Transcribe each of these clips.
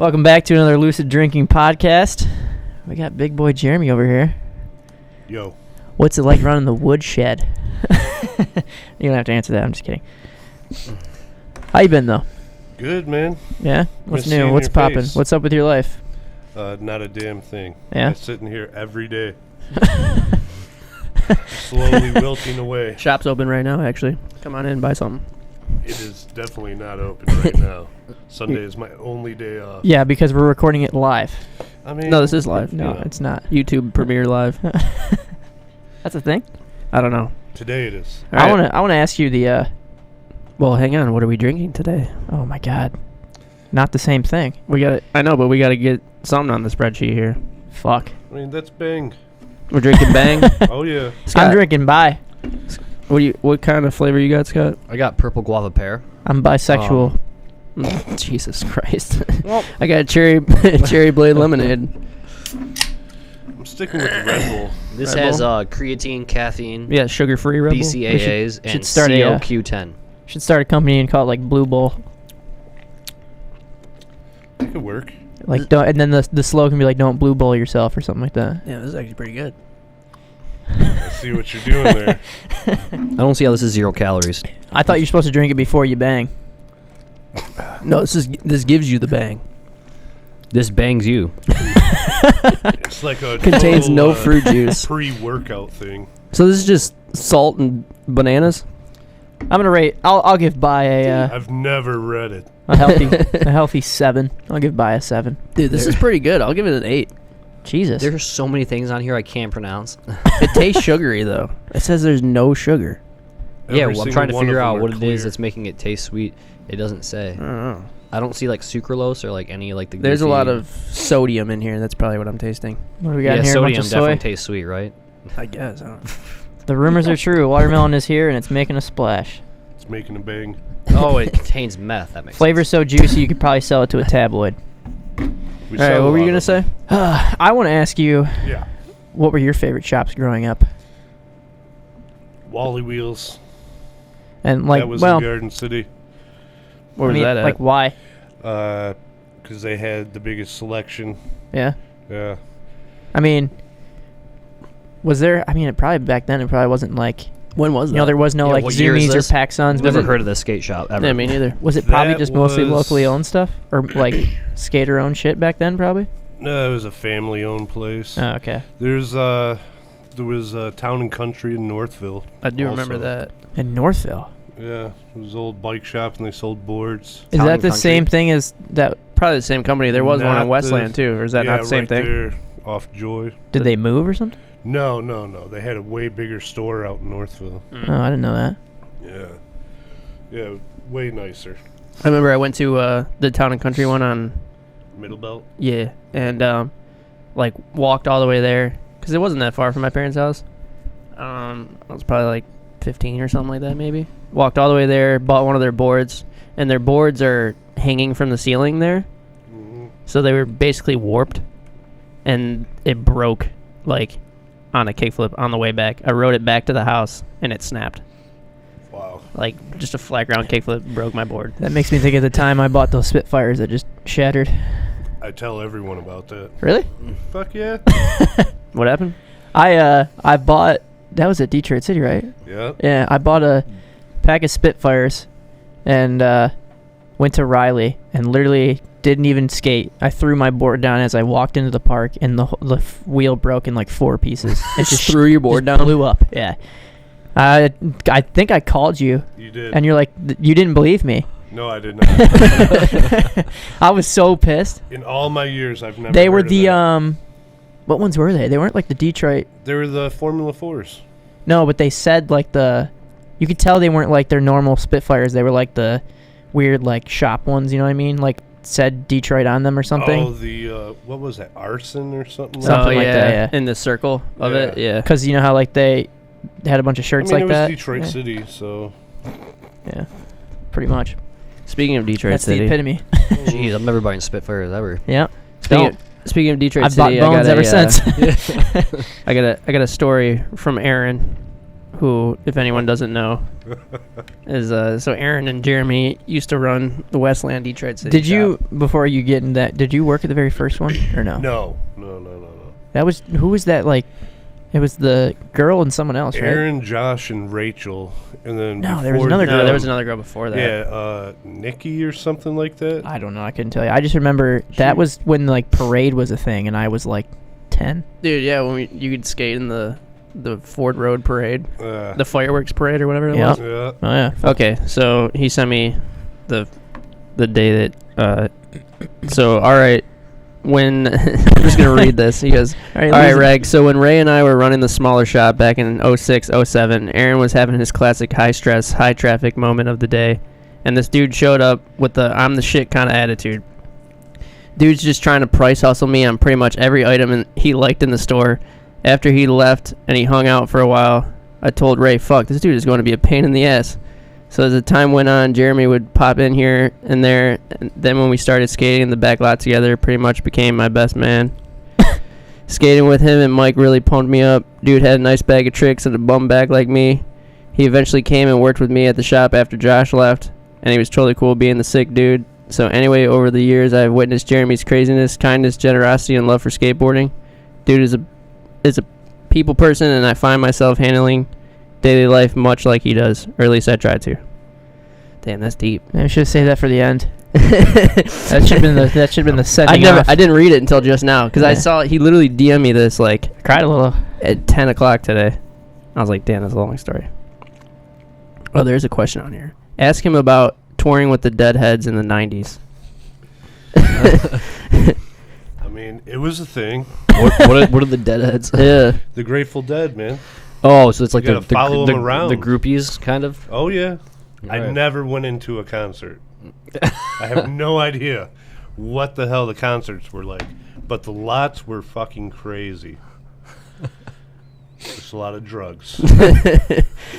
Welcome back to another Lucid Drinking Podcast. We got big boy Jeremy over here. Yo. What's it like running the Woodshed? You don't have to answer that. I'm just kidding. How you been, though? Good, man. Yeah? What's Been new? seeing What's your popping? face. What's up with your life? Not a damn thing. Yeah? I'm sitting here every day. Slowly wilting away. Shop's open right now, actually. Come on in and buy something. It is definitely not open right now. Sunday is my only day off. Yeah, because we're recording it live. I mean, No, this is live. No, Yeah. it's not. YouTube premiere live. That's a thing? I don't know. today it is. All I right. want to ask you the, Well, hang on. What are we drinking today? oh my God. Not the same thing. We got. I know, but we got to get something on the spreadsheet here. Fuck. I mean, that's Bang. We're drinking Bang. Oh, yeah. Scott, I'm drinking bi. What kind of flavor you got, Scott? I got purple guava pear. I'm bisexual. Jesus Christ. Well, I got cherry blade lemonade. I'm sticking with the Red Bull. This Red has Bull? creatine, caffeine, Yeah, sugar-free Red Bull. BCAAs, should and start a, COQ10. should start a company and call it like Blue Bull. It could work. Like, don't, and then the slogan be like, "Don't blue bull yourself" or something like that. Yeah, this is actually pretty good. I see what you're doing there. I don't see how this is 0 calories. I thought you're supposed to drink it before you bang. No, this gives you the bang. This bangs you. It's like a Contains total, no fruit juice. pre-workout thing. So this is just salt and bananas. I'm gonna rate. I'll give bi I've never read it. a healthy 7. I'll give bi a 7. Dude, this is pretty good. I'll give it an 8. Jesus. There's so many things on here I can't pronounce. It tastes sugary though. It says there's no sugar. Yeah, Every well, I'm single trying to one of figure them out are what it is clear. that's making it taste sweet. It doesn't say. I don't know. I don't see like sucralose or like any like the. There's a goofy- lot of sodium in here. That's probably what I'm tasting. What do we got Yeah, in here? A bunch sodium of soy. definitely tastes sweet, right? I guess. I don't know. The rumors are true. Watermelon is here and it's making a splash. It's making a bang. Oh, it contains meth. That makes Flavor's so juicy you could probably sell it to a tabloid. We All right, sell a what were you lot gonna of say? them. I want to ask you, Yeah. what were your favorite shops growing up? Wally Wheels. And like, that was well, in Garden City. Where I was mean, that at? like why? Because they had the biggest selection. Yeah. Yeah. I mean, was there? I mean, it probably back then. It probably wasn't like, When was that? you know, there was no Yeah, like what year is Zoomies or this? PacSuns. Never Was it, heard of this skate shop ever. Yeah, me neither. was it probably That just mostly was- locally owned stuff, or like skater owned shit back then? Probably. No, it was a family-owned place. Oh, okay. There was Town and Country in Northville. I do remember also. that. In Northville. Yeah, it was an old bike shop and they sold boards. Is Town that and the Country. same thing as that? Probably the same company. There was one Not in Westland too, or is that yeah, not the same right thing? there off Joy. Did they move or something? No. They had a way bigger store out in Northville. Oh, I didn't know that. Yeah. Yeah, way nicer. I remember I went to the Town and Country one on Middle Belt. and like walked all the way there because it wasn't that far from my parents' house. I was probably like 15 or something like that, maybe. Walked all the way there, bought one of their boards, and their boards are hanging from the ceiling there, Mm-hmm. so they were basically warped, and it broke like on a kickflip on the way back. I rode it back to the house, and it snapped. Wow. Like just a flat ground kickflip broke my board. That makes me think of the time I bought those Spitfires that just shattered. I tell everyone about that. Really? Fuck yeah. What happened? I bought, that was at Detroit City, right? Yeah. Yeah, I bought a pack of Spitfires and went to Riley and literally didn't even skate. I threw my board down as I walked into the park and the wheel broke in like 4 pieces. It Just threw your board down? blew up. Yeah. I think I called you You did. and you're like, you didn't believe me. No, I did not. I was so pissed. In all my years, I've never They were heard of the that. what ones were they? They weren't like the Detroit. They were the Formula 4s. No, but they said like you could tell they weren't like their normal Spitfires. They were like the weird like shop ones, you know what I mean? Like said Detroit on them or something. Oh, the, what was that, arson or something? Something like that, yeah. In the circle of it, yeah. Because you know how like they had a bunch of shirts I mean, like it was that? Detroit Yeah. City, so... Yeah, pretty much. Speaking of Detroit That's City, the epitome. Jeez, I'm never buying Spitfires ever. Yeah. speaking of Detroit I've bought City, bones ever since. I got a story from Aaron. who, if anyone doesn't know, is so Aaron and Jeremy used to run the Westland Detroit City Did you, shop. before you get in that, did you work at the very first one or no? No. That was, who was that, like, it was the girl and someone else, right? Aaron, Josh, and Rachel, and then No, there was before another them- girl. There was another girl before that. Yeah, Nikki or something like that. I don't know. I couldn't tell you. I just remember that was when like parade was a thing, and I was like 10. Dude, yeah, when you could skate in the Ford Road parade, the fireworks parade or whatever it Yeah. was. Yeah. Oh yeah. Okay, so he sent me the day that. So all right, when I'm just gonna read this. He goes, all right, Reg. So when Ray and I were running the smaller shop back in 06, 07, Aaron was having his classic high stress, high traffic moment of the day, and this dude showed up with the I'm the shit kind of attitude. Dude's just trying to price hustle me on pretty much every item he liked in the store. After he left and he hung out for a while, I told Ray, fuck, this dude is going to be a pain in the ass. So as the time went on, Jeremy would pop in here and there. And then when we started skating in the back lot together, pretty much became my best man. Skating with him and Mike really pumped me up. Dude had a nice bag of tricks and a bum bag like me. He eventually came and worked with me at the shop after Josh left, and he was totally cool being the sick dude. So anyway, over the years, I've witnessed Jeremy's craziness, kindness, generosity, and love for skateboarding. Dude is a people person, and I find myself handling daily life much like he does, or at least I try to. Damn, that's deep. I should say that for the end. That should have been the setting. I didn't read it until just now because I Yeah. saw he literally DM'd me this like cried a little. at 10 o'clock today. I was like, damn, that's a long story. Oh, there's a question on here. Ask him about touring with the Deadheads in the 90s. I mean, it was a thing. What are the Deadheads? Yeah. The Grateful Dead, man. Oh, so it's like You gotta follow 'em around. the groupies, kind of. Oh yeah. I Right. never went into a concert. I have no idea what the hell the concerts were like, but the lots were fucking crazy. Just a lot of drugs,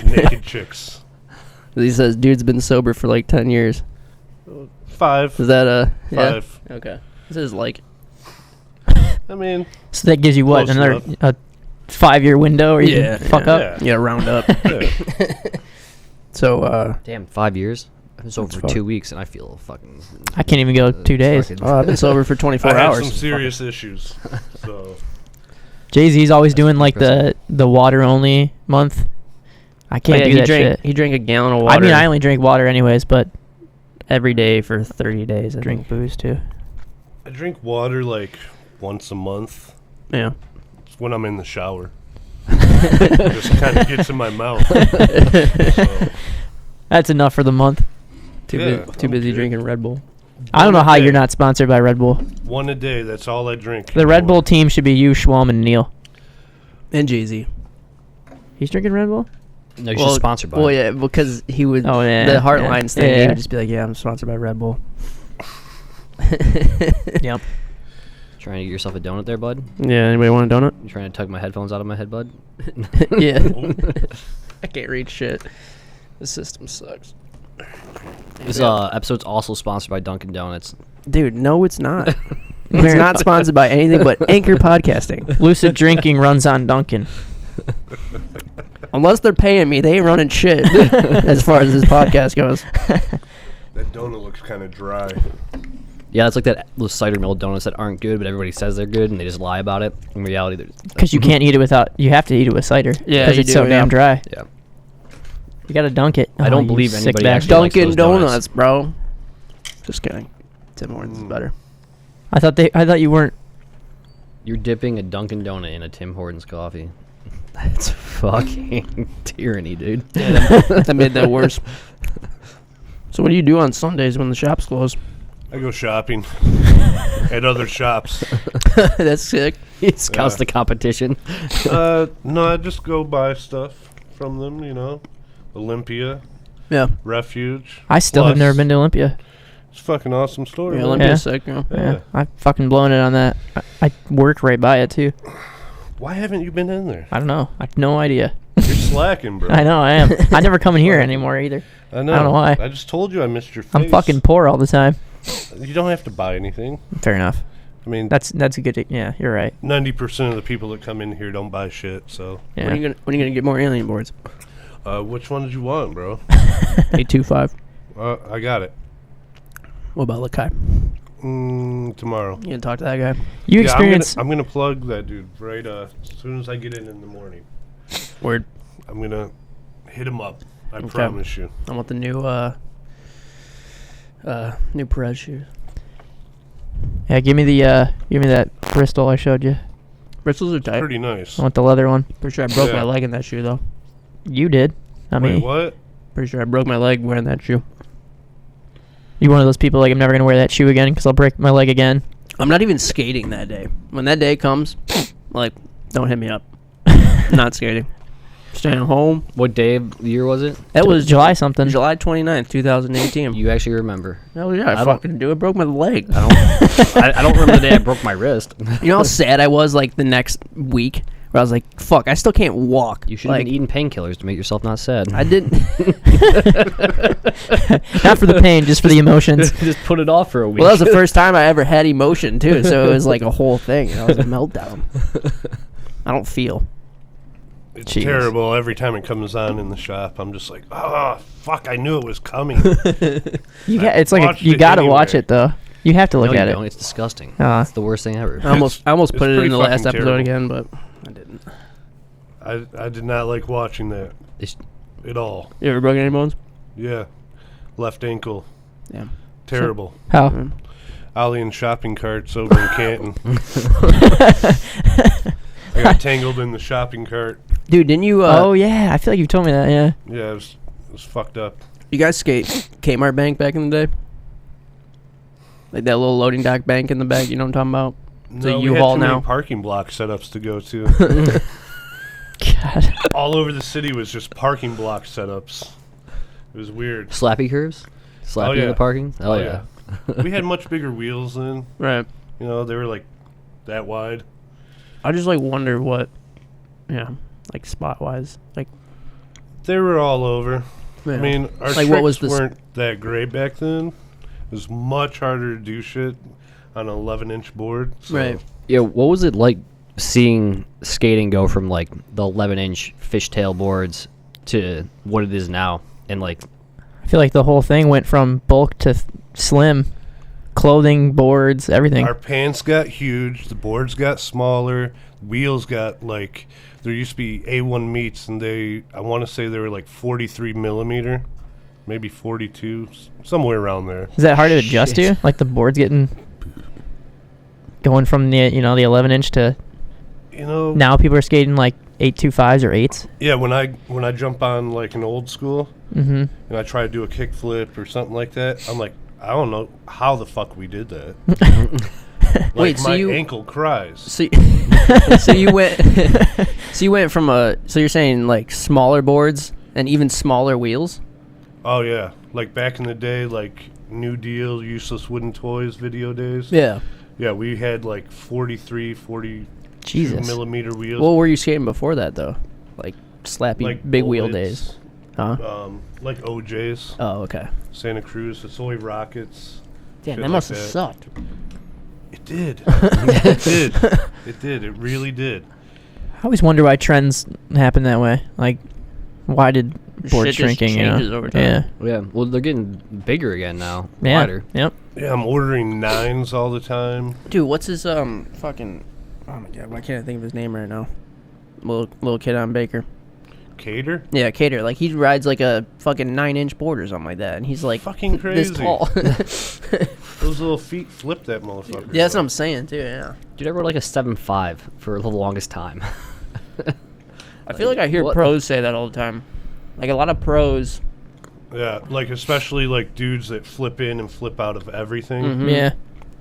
naked chicks. He says, dude's been sober for like 10 years. 5. Is that yeah? 5. Okay. This is like, I mean, So that gives you what, Close another enough. a 5-year window, or you Yeah, can fuck yeah. up. yeah. round up. Yeah. So, Damn, 5 years. I've been sober That's for fuck. 2 weeks, and I feel fucking. I can't even go 2 days. fucking- I've been sober for 24 I had hours. some serious issues. So Jay-Z's always That's doing like impressive. the water only month. I can't do he that drank, shit. He drank a gallon of water. I mean, I only drink water anyways, but every day for 30 days. I drink think. booze too. I drink water like once a month. Yeah. It's when I'm in the shower. It just kind of gets in my mouth. So, That's enough for the month. Too, Yeah, too I'm busy good. drinking Red Bull. I don't know how day. you're not sponsored by Red Bull. one a day. That's all I drink. The Red Bull team should be you, Schwalm, and Neil. And Jay-Z. He's drinking Red Bull? No, you're just sponsored by. Well, it. yeah, because he would. Oh, yeah. The Heartlines thing, he Yeah. would just be like, yeah, I'm sponsored by Red Bull. Yep. Trying to get yourself a donut there, bud. Yeah, anybody want a donut? You trying to tug my headphones out of my head, bud? Yeah. I can't read shit. The system sucks. This episode's also sponsored by Dunkin' Donuts. Dude, no, it's not. It's not sponsored by anything but Anchor Podcasting. Lucid drinking runs on Duncan. Unless they're paying me, they ain't running shit as far as this podcast goes. That donut looks kind of dry. Yeah, it's like those cider mill donuts that aren't good, but everybody says they're good, and they just lie about it. In reality, they're Because you can't eat it without. You have to eat it with cider. Yeah, Because you it's do, so yeah. damn dry. yeah. You gotta dunk it. I don't you believe sick anybody bastard. actually likes Dunkin' those Donuts, donuts. bro. Just kidding. Tim Hortons is better. I thought you weren't. You're dipping a Dunkin' Donut in a Tim Hortons coffee. That's fucking tyranny, dude. That made that worse. So what do you do on Sundays when the shops close? I go shopping at other shops. That's sick. He scouts the competition. No, I just go buy stuff from them, you know. Olympia, Yeah. Refuge. I still have Plus, never been to Olympia. It's a fucking awesome store. Yeah, man. Olympia's sick. Yeah. Yeah, I've fucking blown it on that. I work right by it too. Why haven't you been in there? I don't know. I have no idea. You're slacking, bro. I know I am. I never come in here anymore either. I know. I don't know why. I just told you I missed your face. I'm fucking poor all the time. You don't have to buy anything. Fair enough. I mean, That's a good. Yeah, you're right. 90% of the people that come in here don't buy shit. So, Yeah. When are you gonna get more alien boards? which one did you want, bro? 825. I got it. What about Lakai? Tomorrow. You gonna talk to that guy? You Yeah, experience. I'm gonna plug that dude right as soon as I get in the morning. Word. I'm gonna hit him up. I Okay. promise you. I want the new Perez shoes. Yeah, give me that Bristol I showed you. Bristols are tight. Pretty nice. I want the leather one. Pretty sure I broke Yeah. my leg in that shoe though. You did. I Wait, mean, what? Pretty sure I broke my leg wearing that shoe. you one of those people like I'm never gonna wear that shoe again because I'll break my leg again. I'm not even skating that day. When that day comes, like, don't hit me up. Not skating. Staying home. What day of the year was it? That was July something. July 29th, 2018. You actually remember. Oh yeah, I don't- fucking do it. Broke my leg. I don't remember the day I broke my wrist. You know how sad I was like the next week where I was like, fuck, I still can't walk. You should have like, been eating painkillers to make yourself not sad. I didn't. Not for the pain, just for the emotions. Just put it off for a week. Well, that was the first time I ever had emotion too, so it was like a whole thing. It was a meltdown. I don't feel. It's Jeez. terrible. Every time it comes on in the shop, I'm just like, oh, fuck, I knew it was coming. It's like watched you it gotta anyway. watch it though. You have to No, look you at don't. it. It's disgusting. Uh, It's the worst thing ever. I almost it's put it in pretty the last fucking episode terrible. again, but I didn't. I did not like watching that It's- at all. You ever broken any bones? Yeah. Left ankle. Yeah. Terrible. How? Mm. Ollie in shopping carts over in Canton. I got tangled in the shopping cart. Dude, didn't you? Oh yeah, I feel like you've told me that. Yeah. Yeah, it was fucked up. You guys skate Kmart Bank back in the day? Like that little loading dock bank in the back. You know what I'm talking about? It's a No, we U-Haul had too many now. parking block setups to go to. God. All over the city was just parking block setups. It was weird. Slappy curves? Slappy in yeah. the parking? Oh, Oh, yeah. We had much bigger wheels then. Right. You know, they were like that wide. I just like wonder what, yeah, like spot wise, like. They were all over. Yeah. I mean, our Like, tricks what was the weren't that great back then. It was much harder to do shit on an 11-inch board. So Right. Yeah, what was it like seeing skating go from like the 11-inch fishtail boards to what it is now? And like, I feel like the whole thing went from bulk to slim. Clothing, boards, everything. Our pants got huge. The boards got smaller. Wheels got like, there used to be A1 meats, and I want to say they were like 43 millimeter, maybe 42, somewhere around there. Is that hard to adjust to? Like the boards going from the 11-inch to You know, now people are skating like 825s or 8s. yeah. When I jump on like an old school Mm-hmm. and I try to do a kickflip or something like that, I'm like, I don't know how the fuck we did that. Like, Wait, so my you- ankle cries. So, so you went. So you went from a. So you're saying like smaller boards and even smaller wheels. Oh yeah, like back in the day, like New Deal, useless wooden toys video days. Yeah. Yeah, we had like 43, 42 Jesus. millimeter wheels. What were you skating before that though? Like slappy like big wheel bullets, days. Huh? Like OJ's, Oh, okay. Santa Cruz, the Soy Rockets. Damn, shit that like must have that. sucked. It did. It did. It did. It really did. I always wonder why trends happen that way. Like, why did board Shit just shrinking? changes over time. Yeah. yeah, well, they're getting bigger again now. Yeah. Wider. Yep. Yeah, I'm ordering 9s all the time. Dude, what's his fucking? Oh my god, why can't I think of his name right now? Little kid on Baker. Cater? Yeah, Cater. Like he rides like a fucking 9-inch board or something like that, and he's like Fucking this crazy. tall. Those little feet flip that motherfucker. Yeah, that's what I'm saying too. Yeah. Dude, I rode like a 7.5 for the longest time. I feel like I hear What? pros say that all the time. Like a lot of pros. Yeah, like especially like dudes that flip in and flip out of everything. Mhm. Yeah.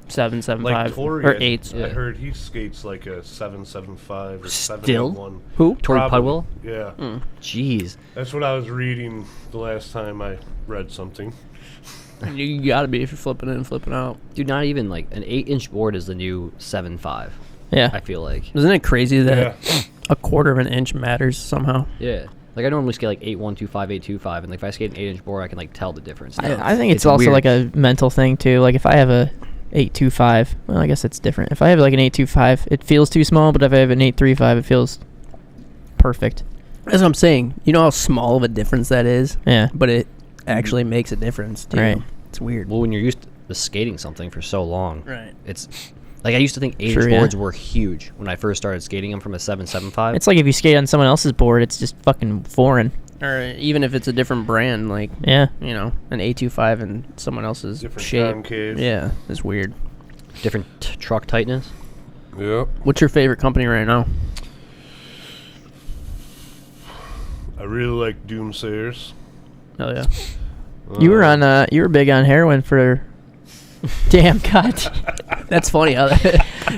7.75 Like Tori, or I 8s. I heard he skates like a 7.75 or Still? 7.1. Who? Tori Probably. Pudwell? Yeah, Jeez. that's what I was reading the last time I read something. You gotta be if you're flipping in and flipping out. Dude, not even like an 8-inch board is the new 7.5. Yeah. I feel like. Isn't it crazy that Yeah, a quarter of an inch matters somehow? Yeah. Like I normally skate like 8.125, 8.25, and like if I skate an 8-inch board, I can like tell the difference. I think it's also weird. like a mental thing too. Like if I have a 825. Well, I guess it's different. If I have like an 825, it feels too small, but if I have an 835, it feels perfect. That's what I'm saying. You know how small of a difference that is? Yeah. But it actually makes a difference, too. Right. It's weird. Well, when you're used to skating something for so long, Right. it's like I used to think 8-inch Sure, yeah. boards were huge when I first started skating them from a 775. It's like if you skate on someone else's board, it's just fucking foreign. Or even if it's a different brand, like, Yeah. you know, an A25 and someone else's Different shape. concave. Yeah, it's weird. Different truck tightness. Yep. What's your favorite company right now? I really like Doomsayers. Oh, yeah. You were on. You were big on heroin for. Damn God. That's funny.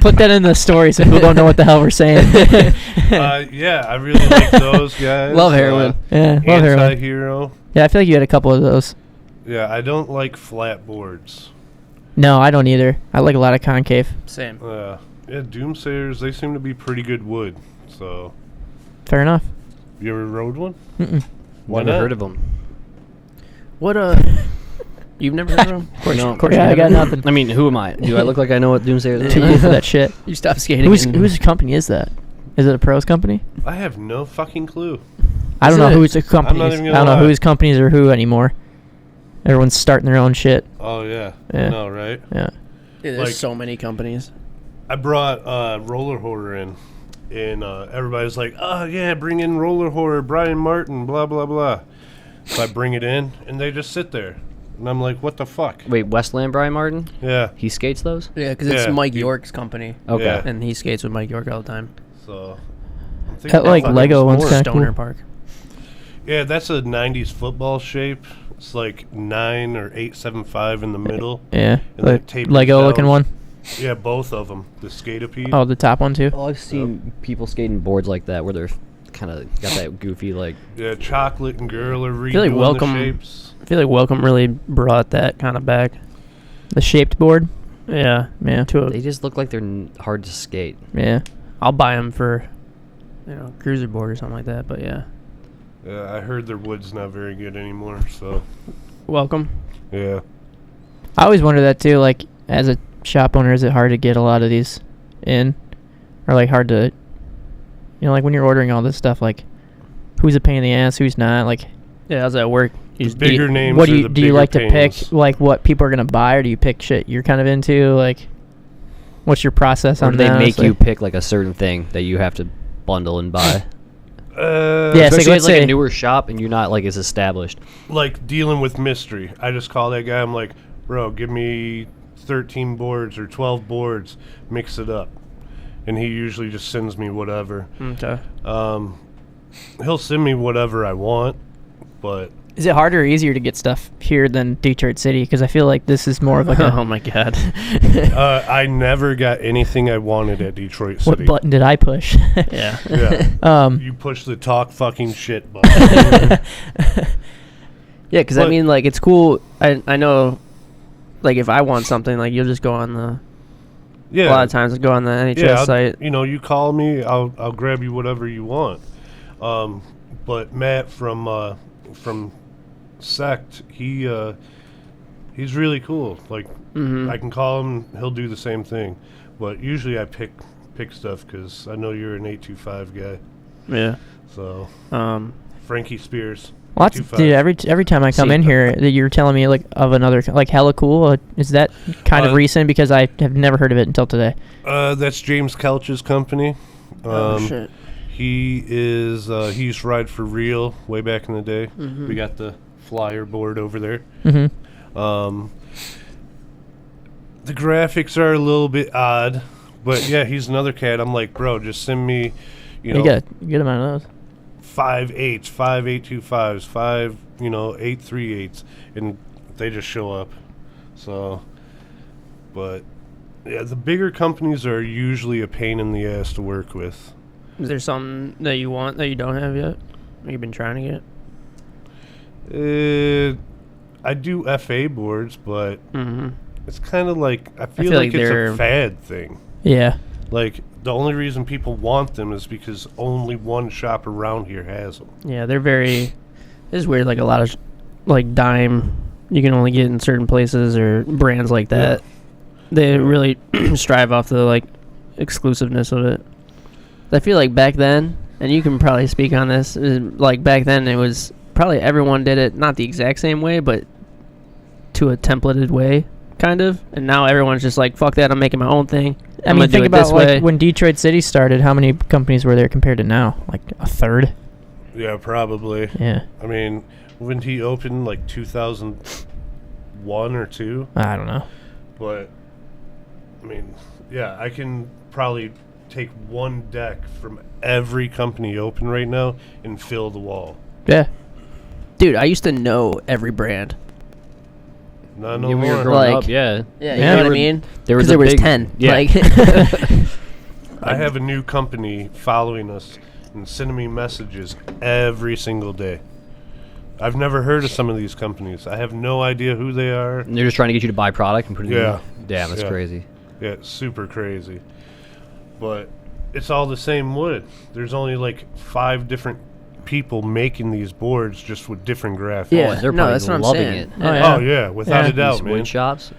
Put that in the story so people don't know what the hell we're saying. Yeah, I really like those guys. Love heroin. Yeah, love heroin. Anti-hero. Yeah, I feel like you had a couple of those. Yeah, I don't like flat boards. No, I don't either. I like a lot of concave. Same. Yeah, Doomsayers, they seem to be pretty good wood. So, Fair enough. you ever rode one? Mm-mm. Why Never not? heard of them. What, you've never heard of them? Of course, No. of course Yeah, you I got haven't. nothing. I mean, who am I? Do I look like I know what Doomsayers is? Too cool for that shit. You stopped skating. Whose company is that? Is it a pros company? I have no fucking clue. I don't know it? who's the companies. even I gonna don't know lie. whose companies are who anymore. Everyone's starting their own shit. Oh, yeah. Yeah. No, right? Yeah. There's like- so many companies. I brought Roller Horror in, and everybody's like, oh, yeah, bring in Roller Horror, Brian Martin, blah, blah, blah. So I bring it in, and they just sit there. And I'm like, what the fuck? Wait, Westland Brian Martin? Yeah. He skates those? Yeah, because it's Yeah. Mike York's company. Okay. Yeah. And he skates with Mike York all the time. So. I'm thinking That, like, about Lego fucking one's sport. kinda Stoner cool. Park. Yeah, that's a 90s football shape. It's like 9 or 875 in the middle. Yeah. And then it tapers Lego looking down. one. Yeah, both of them. The Skatapede. Oh, the top one too. Oh, I've seen people skating boards like that where they're kind of got that goofy, like... Yeah, Chocolate and Girl are redoing feel like Welcome- the shapes. I feel like Welcome really brought that kind of back. The shaped board. Yeah. Yeah. To They a, just look like they're hard to skate. Yeah. I'll buy them for, cruiser board or something like that. But yeah. Yeah, I heard their wood's not very good anymore, so... Welcome. Yeah. I always wonder that too. Like, as a shop owner, is it hard to get a lot of these in, or like hard to, like when you're ordering all this stuff, like who's a pain in the ass, who's not? Like, Yeah, how's that work? The bigger names what are do you the do? You bigger like to pains. pick like what people are gonna buy, or do you pick shit you're kind of into? Like, what's your process Or on do they that? make honestly? you pick like a certain thing that you have to bundle and buy? Yeah, Especially so if let's it's like say- a newer shop and you're not like as established. Like dealing with mystery. I just call that guy. I'm like, bro, give me 13 boards or 12 boards. Mix it up. And he usually just sends me whatever. Okay. He'll send me whatever I want, but Is it harder or easier to get stuff here than Detroit City? Because I feel like this is more of like a. Oh my god. I never got anything I wanted at Detroit What City. button did I push? Yeah. Yeah. You push the talk fucking shit button. Yeah, because I But- mean, like, it's cool. I know, like, if I want something, like, you'll just go on the. Yeah. A lot of times, I'll go on the NHS Yeah, site. you call me, I'll grab you whatever you want. But Matt from Sect, he's really cool. Like Mhm. I can call him, he'll do the same thing. But usually I pick stuff because I know you're an 825 guy. Yeah. So Frankie Spears. Lots, 825. dude. Every time I come See, in here, that you're telling me like of another like Hella Cool. Is that kind of recent? Because I have never heard of it until today. That's James Couch's company. Oh shit. He is he used to ride for real way back in the day. Mhm. We got the flyer board over there. Mm-hmm. The graphics are a little bit odd, but yeah, he's another cat. I'm like, bro, just send me, You got a good amount of those. 5 8s, 5 825s, 5 8 3/8s, and they just show up. So, but yeah, the bigger companies are usually a pain in the ass to work with. Is there something that you want that you don't have yet? Or you've been trying to get? I do FA boards, but Mm-hmm. it's kind of like I feel, feel like like it's they're- a fad thing. Yeah. Like the only reason people want them is because only one shop around here has them. Yeah, they're very. It's weird. Like a lot of, like dime, you can only get in certain places or brands like that. They really strive off the like exclusiveness of it. I feel like back then, and you can probably speak on this, like back then it was probably everyone did it not the exact same way, but to a templated way, kind of. And now everyone's just like, fuck that, I'm making my own thing. I mean, think about like when Detroit City started, how many companies were there compared to now? Like a third? Yeah, probably. Yeah. I mean, when he opened, like 2001 or 2? I don't know. But, I mean, yeah, I can probably take one deck from every company open right now and fill the wall. Yeah. Dude, I used to know every brand. Not no when we were more. growing Like- up, yeah. Yeah, you know what I mean? There Because was there was big, 10. Yeah. Like, I have a new company following us and sending me messages every single day. I've never heard of some of these companies. I have no idea who they are. And they're just trying to get you to buy product and put it Yeah. in. Damn, that's Yeah. crazy. Yeah, it's super crazy. But it's all the same wood. There's only like 5 different people making these boards just with different graphics. Yeah. Oh, they're no, probably that's what I'm loving saying. it. Yeah. Oh, yeah, without Yeah. a doubt, These man. wood shops.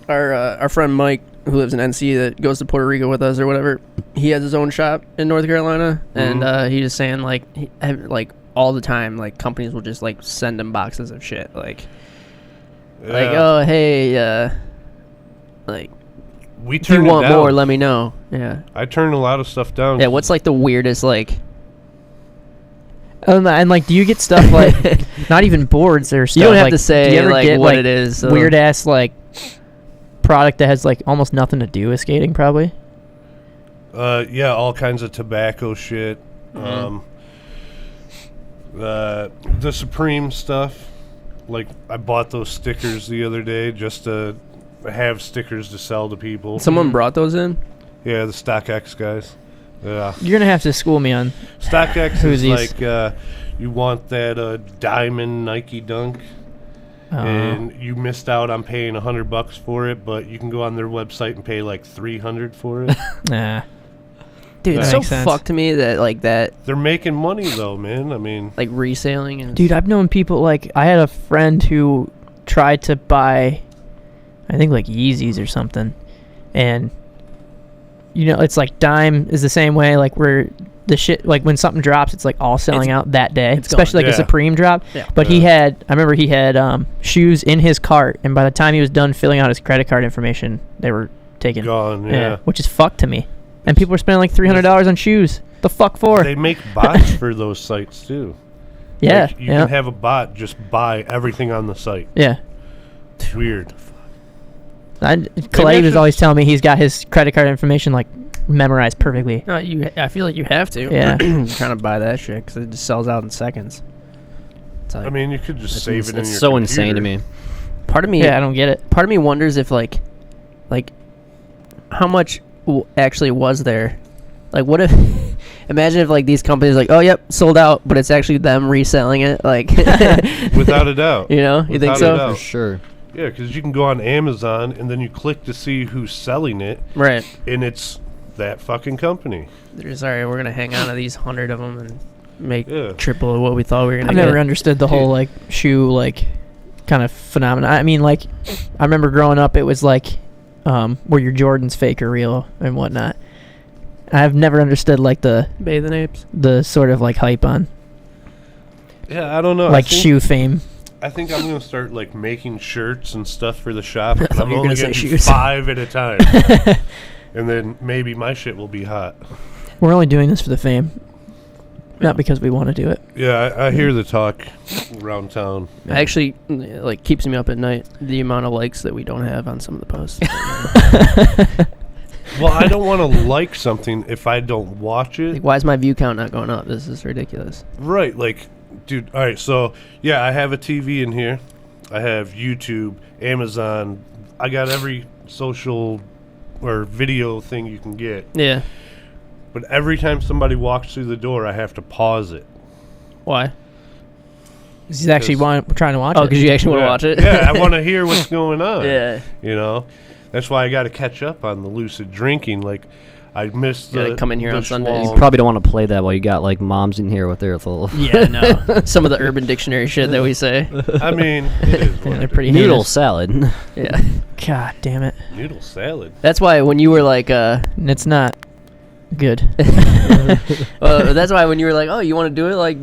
Our friend Mike, who lives in NC, that goes to Puerto Rico with us or whatever, he has his own shop in North Carolina, and he was saying like all the time, like companies will just like send him boxes of shit, like Yeah. oh hey, like we if you turn it want down. more, let me know. Yeah, I turn a lot of stuff down. yeah. What's like the weirdest like? And like, do you get stuff like not even boards or stuff? You don't have like, to do say you ever like get, what like, it is. So. weird ass like product that has like almost nothing to do with skating, probably. Yeah, all kinds of tobacco shit. The Supreme stuff. Like, I bought those stickers the other day just to have stickers to sell to people. Someone brought those in. Yeah, the StockX guys. Yeah. You're gonna have to school me on. StockX Who's is these? like, you want that diamond Nike Dunk, and you missed out on paying $100 for it, but you can go on their website and pay like $300 for it. Nah. Dude, That it's so makes sense. fucked to me that like that They're making money though, man. I mean, like reselling and Dude, I've known people like I had a friend who tried to buy, I think like Yeezys or something, and you know it's like Dime is the same way. Like where the shit, like when something drops, it's like all selling out that day, it's especially gone. like a Yeah. Supreme drop. Yeah. But I remember he had shoes in his cart, and by the time he was done filling out his credit card information, they were taken. gone. Yeah. Which is fucked to me. And people are spending like $300 on shoes. The fuck for? They make bots for those sites too. Yeah, Like, you can have a bot just buy everything on the site. yeah. It's weird. Kalei was always telling me he's got his credit card information like memorized perfectly. No, I feel like you have to. Yeah. You're trying to buy that shit because it just sells out in seconds. It's like, I mean, you could just It's save it in It's your so computer. insane to me. part of me, Yeah, I don't get it. part of me wonders if like how much actually was there. Like, what if? Imagine if like these companies like, oh yep, sold out, but it's actually them reselling it. Like, Without a doubt. you know, you think Without a so? doubt. For sure. Yeah, because you can go on Amazon and then you click to see who's selling it, Right. and it's that fucking company. They're just, all right, we're gonna hang on to these 100 of them and make Yeah. triple of what we thought we were gonna I've get. never understood the whole like shoe like kind of phenomenon. I mean, like I remember growing up, it was like were your Jordans fake or real and whatnot. I've never understood like Bathing apes. the sort of like hype on Yeah, I don't know. like I think, shoe fame. I think I'm gonna start like making shirts and stuff for the shop. And thought I'm you were only gonna say getting shoes. 5 at a time, and then maybe my shit will be hot. We're only doing this for the fame, not because we want to do it. Yeah, I hear the talk around town. It actually like keeps me up at night. The amount of likes that we don't have on some of the posts. Well, I don't want to like something if I don't watch it. Like, why is my view count not going up? This is ridiculous. Right, like, dude, all right, so, yeah, I have a TV in here. I have YouTube, Amazon. I got every social or video thing you can get. Yeah. But every time somebody walks through the door, I have to pause it. Why? He's actually trying to watch Oh, it. because you actually want to watch it. Yeah, I want to hear what's going on. Yeah. You know? That's why I got to catch up on the lucid drinking. Like, I missed You gotta the come in here the on Sundays. Schwalm. You probably don't want to play that while you got like moms in here with their little Yeah, no. Some of the Urban Dictionary shit that we say. I mean, it is what Yeah, they're it pretty noodle heinous. salad. Yeah. God damn it. is. Noodle salad. That's why when you were like, And it's not good. that's why when you were like, oh, you want to do it like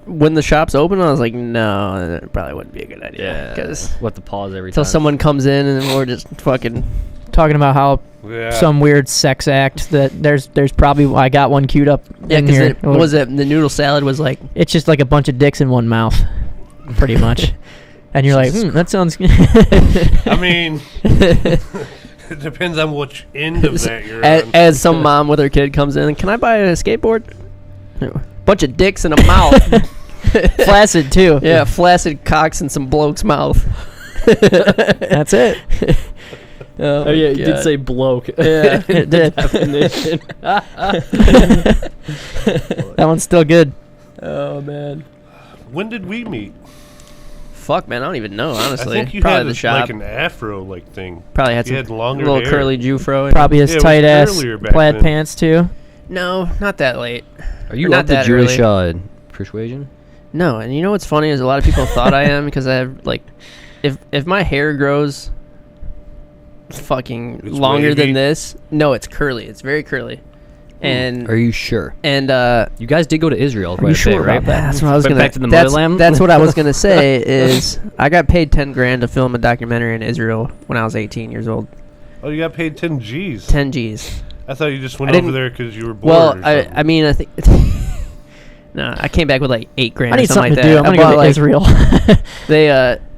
when the shop's open? I was like, no, that probably wouldn't be a good idea. Because What the pause every until time. someone comes in and we're just fucking. Talking about how Yeah. some weird sex act that there's probably I got one queued up Yeah, in because here. it was it the noodle salad was like. It's just like a bunch of dicks in one mouth, pretty much. And you're like, that sounds. I mean, it depends on which end of that you're on. As some mom with her kid comes in, can I buy a skateboard? Bunch of dicks in a mouth. Flaccid too. Yeah, flaccid cocks in some bloke's mouth. That's it. Oh yeah, you did say bloke. Yeah, it did. Definition. That one's still good. Oh man. When did we meet? Fuck man, I don't even know honestly. I think you Probably had the shop. like an afro like thing. Probably had You some had longer little hair. curly Jufro. in it. Probably his Yeah, it was tight ass earlier back plaid then. pants too. No, not that late. Are you Not of the that Jewish persuasion? No, and you know what's funny is a lot of people thought I am because I have like, if my hair grows fucking It's longer wavy. than this, no, it's curly. It's very curly. And Are you sure? You You guys did go to Israel, Are you sure right? about that? That's what I was Went gonna. back to the that's, motherland? that's what I was gonna say. Is I got paid $10,000 to film a documentary in Israel when I was 18 years old. Oh, you got paid 10 G's. 10 G's. I thought you just went I over didn't- there because you were bored. Well, or I something. mean I think. No, I came back with like $8,000 I need or something something like to do. that. I'm I gonna go bought, to like, Israel.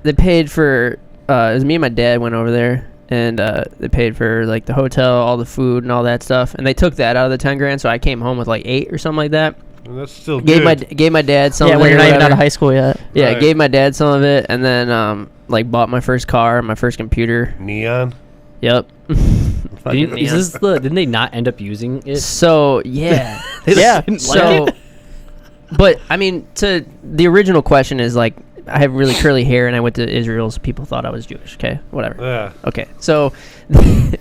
They paid for it was me and my dad went over there and they paid for like the hotel, all the food and all that stuff, and they took that out of the $10,000, so I came home with like 8 or something like that. And that's still Gave good. my dad some Yeah, of when it you're or not even out whatever. of high school yet. Yeah, Right. gave my dad some of it, and then like bought my first car, my first computer. Neon. Yep. Fucking Didn't they not end up using it? So yeah, They yeah. didn't like So, it? but I mean, to the original question is like, I have really curly hair, and I went to Israel, so people thought I was Jewish. Okay, whatever. Yeah. Okay, so,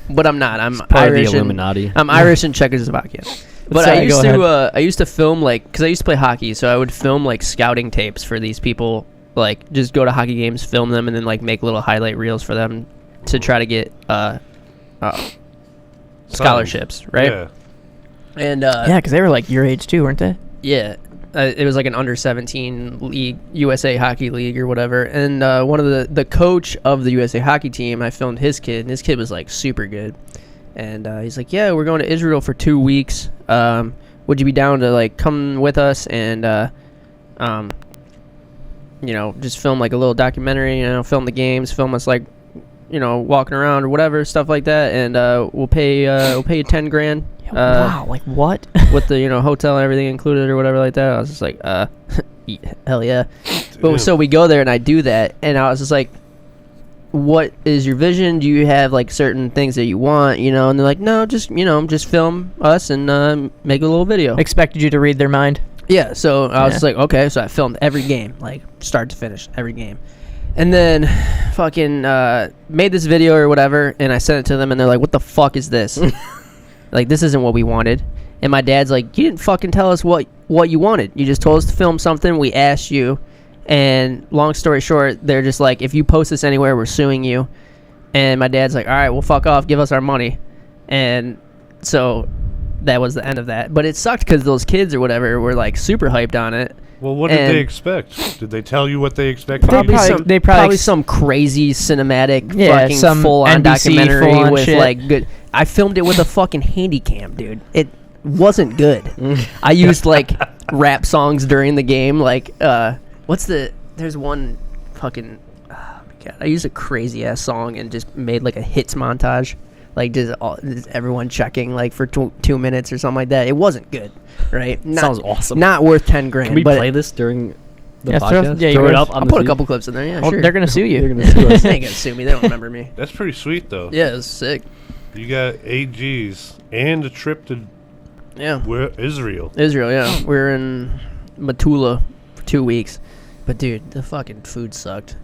but I'm not. I'm Part of the Irish. And, Illuminati. I'm Irish and Czechoslovakian. But Sorry, I used go to. I used to film like, because I used to play hockey, so I would film like scouting tapes for these people. Like, just go to hockey games, film them, and then like make little highlight reels for them to try to get scholarships, right? Yeah. And Yeah, because they were like your age too, weren't they? yeah, it was like an under 17 league, USA Hockey League or whatever. And one of the coach of the USA Hockey team, I filmed his kid, and his kid was like super good. And he's like, yeah, we're going to Israel for 2 weeks. Would you be down to like come with us and you know, just film like a little documentary, you know, film the games, film us like, you know, walking around or whatever, stuff like that, and we'll pay you $10,000 Wow, like what? with the, you know, hotel and everything included or whatever like that. I was just like, hell yeah. But so we go there and I do that, and I was just like, what is your vision? Do you have like certain things that you want, you know? And they're like, no, just, you know, just film us and make a little video. Expected you to read their mind. Yeah, so I was Yeah. just like, okay, so I filmed every game, like start to finish, every game. And then fucking made this video or whatever, and I sent it to them, and they're like, what the fuck is this? Like, this isn't what we wanted. And my dad's like, you didn't fucking tell us what you wanted. You just told us to film something. We asked you. And long story short, they're just like, if you post this anywhere, we're suing you. And my dad's like, all right, well, fuck off. Give us our money. And so that was the end of that. But it sucked because those kids or whatever were like super hyped on it. Well, what did And- they expect? Did they tell you what they expected? Probably you to some- do? they probably ex- some crazy cinematic Yeah, fucking some full-on NBC documentary full-on with shit. like good. I filmed it with a fucking handy cam, dude. It wasn't good. I used like rap songs during the game. Like there's one fucking oh my god. I used a crazy ass song and just made like a hits montage. Like just everyone checking like for 2 minutes or something like that. It wasn't good, right? Sounds awesome. Not worth $10,000. Can we but play this during the Yeah, podcast? you throw it guys- up on I'll the put a feed? couple clips in there. Yeah, Oh, sure. they're gonna sue you. They're gonna sue us. They ain't gonna sue me. They don't remember me. That's pretty sweet, though. Yeah, it was sick. You got 8 G's and a trip to Yeah. Israel. Israel, yeah. We were in Metula for 2 weeks. But dude, the fucking food sucked.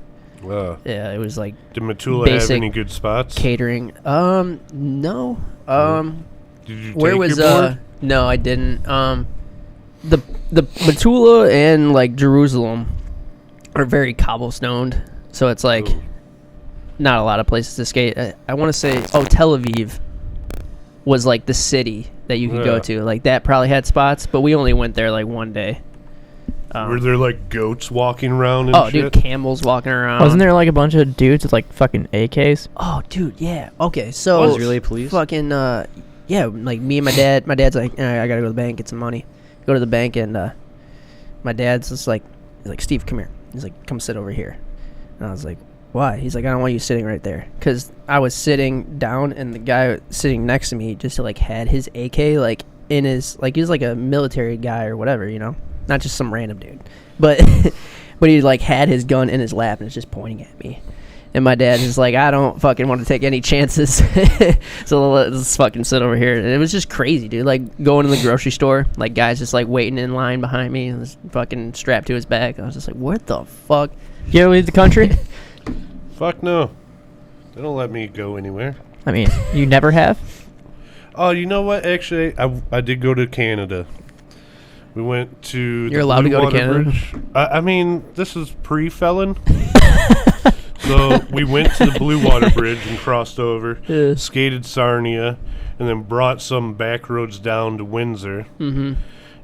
Yeah, it was like Did Metula have Basic any good spots? catering. No. Did you Where take was your board? No, I didn't. The Batula and like Jerusalem are very cobblestoned, so it's like Ooh. not a lot of places to skate. I want to say Tel Aviv was like the city that you could go Yeah. to. Like that probably had spots, but we only went there like one day. Were there like goats walking around and Oh, shit? dude, camels walking around. Wasn't there like a bunch of dudes with like fucking AKs? Oh, dude, yeah. Okay, so Was really police? fucking yeah, like me and my dad. My dad's like, I gotta go to the bank, get some money. Go to the bank, and my dad's just like, he's like, Steve, come here. He's like, come sit over here. And I was like, why? He's like, I don't want you sitting right there, because I was sitting down, and the guy sitting next to me just like had his AK like in his, like he was like a military guy or whatever, you know, not just some random dude, but but he like had his gun in his lap and it's just pointing at me. And my dad is like, I don't fucking want to take any chances. So let's fucking sit over here. And it was just crazy, dude. Like going to the grocery store, like guys just like waiting in line behind me and was fucking strapped to his back. I was just like, what the fuck? You ever leave the country? Fuck no. They don't let me go anywhere. I mean, you never have? Oh, you know what? Actually, I did go to Canada. We went to You're allowed to go to Canada? Bridge. I mean, this is pre-felon. So we went to the Blue Water Bridge and crossed over, Yeah. skated Sarnia, and then brought some back roads down to Windsor Mm-hmm.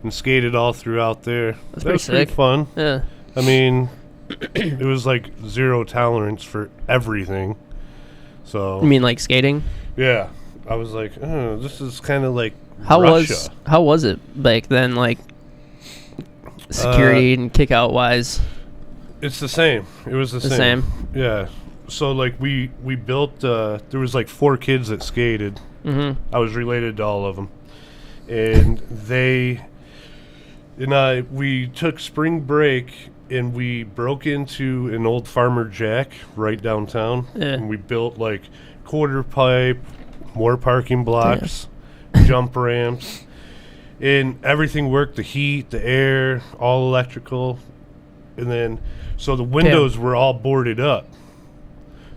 and skated all throughout there. That's That was pretty pretty sick. fun. Yeah. I mean, it was like zero tolerance for everything. So You mean like skating? yeah, I was like, oh, this is kind of like How Russia. was it back then? Like security and kick out wise. It's the same. It was the The same. same? Yeah. So like we built. There was like 4 kids that skated. Mm-hmm. I was related to all of them, and we took spring break and we broke into an old Farmer Jack right downtown, Yeah. and we built like quarter pipe, more parking blocks, jump ramps, and everything worked. The heat, the air, all electrical, and then so the windows were all boarded up.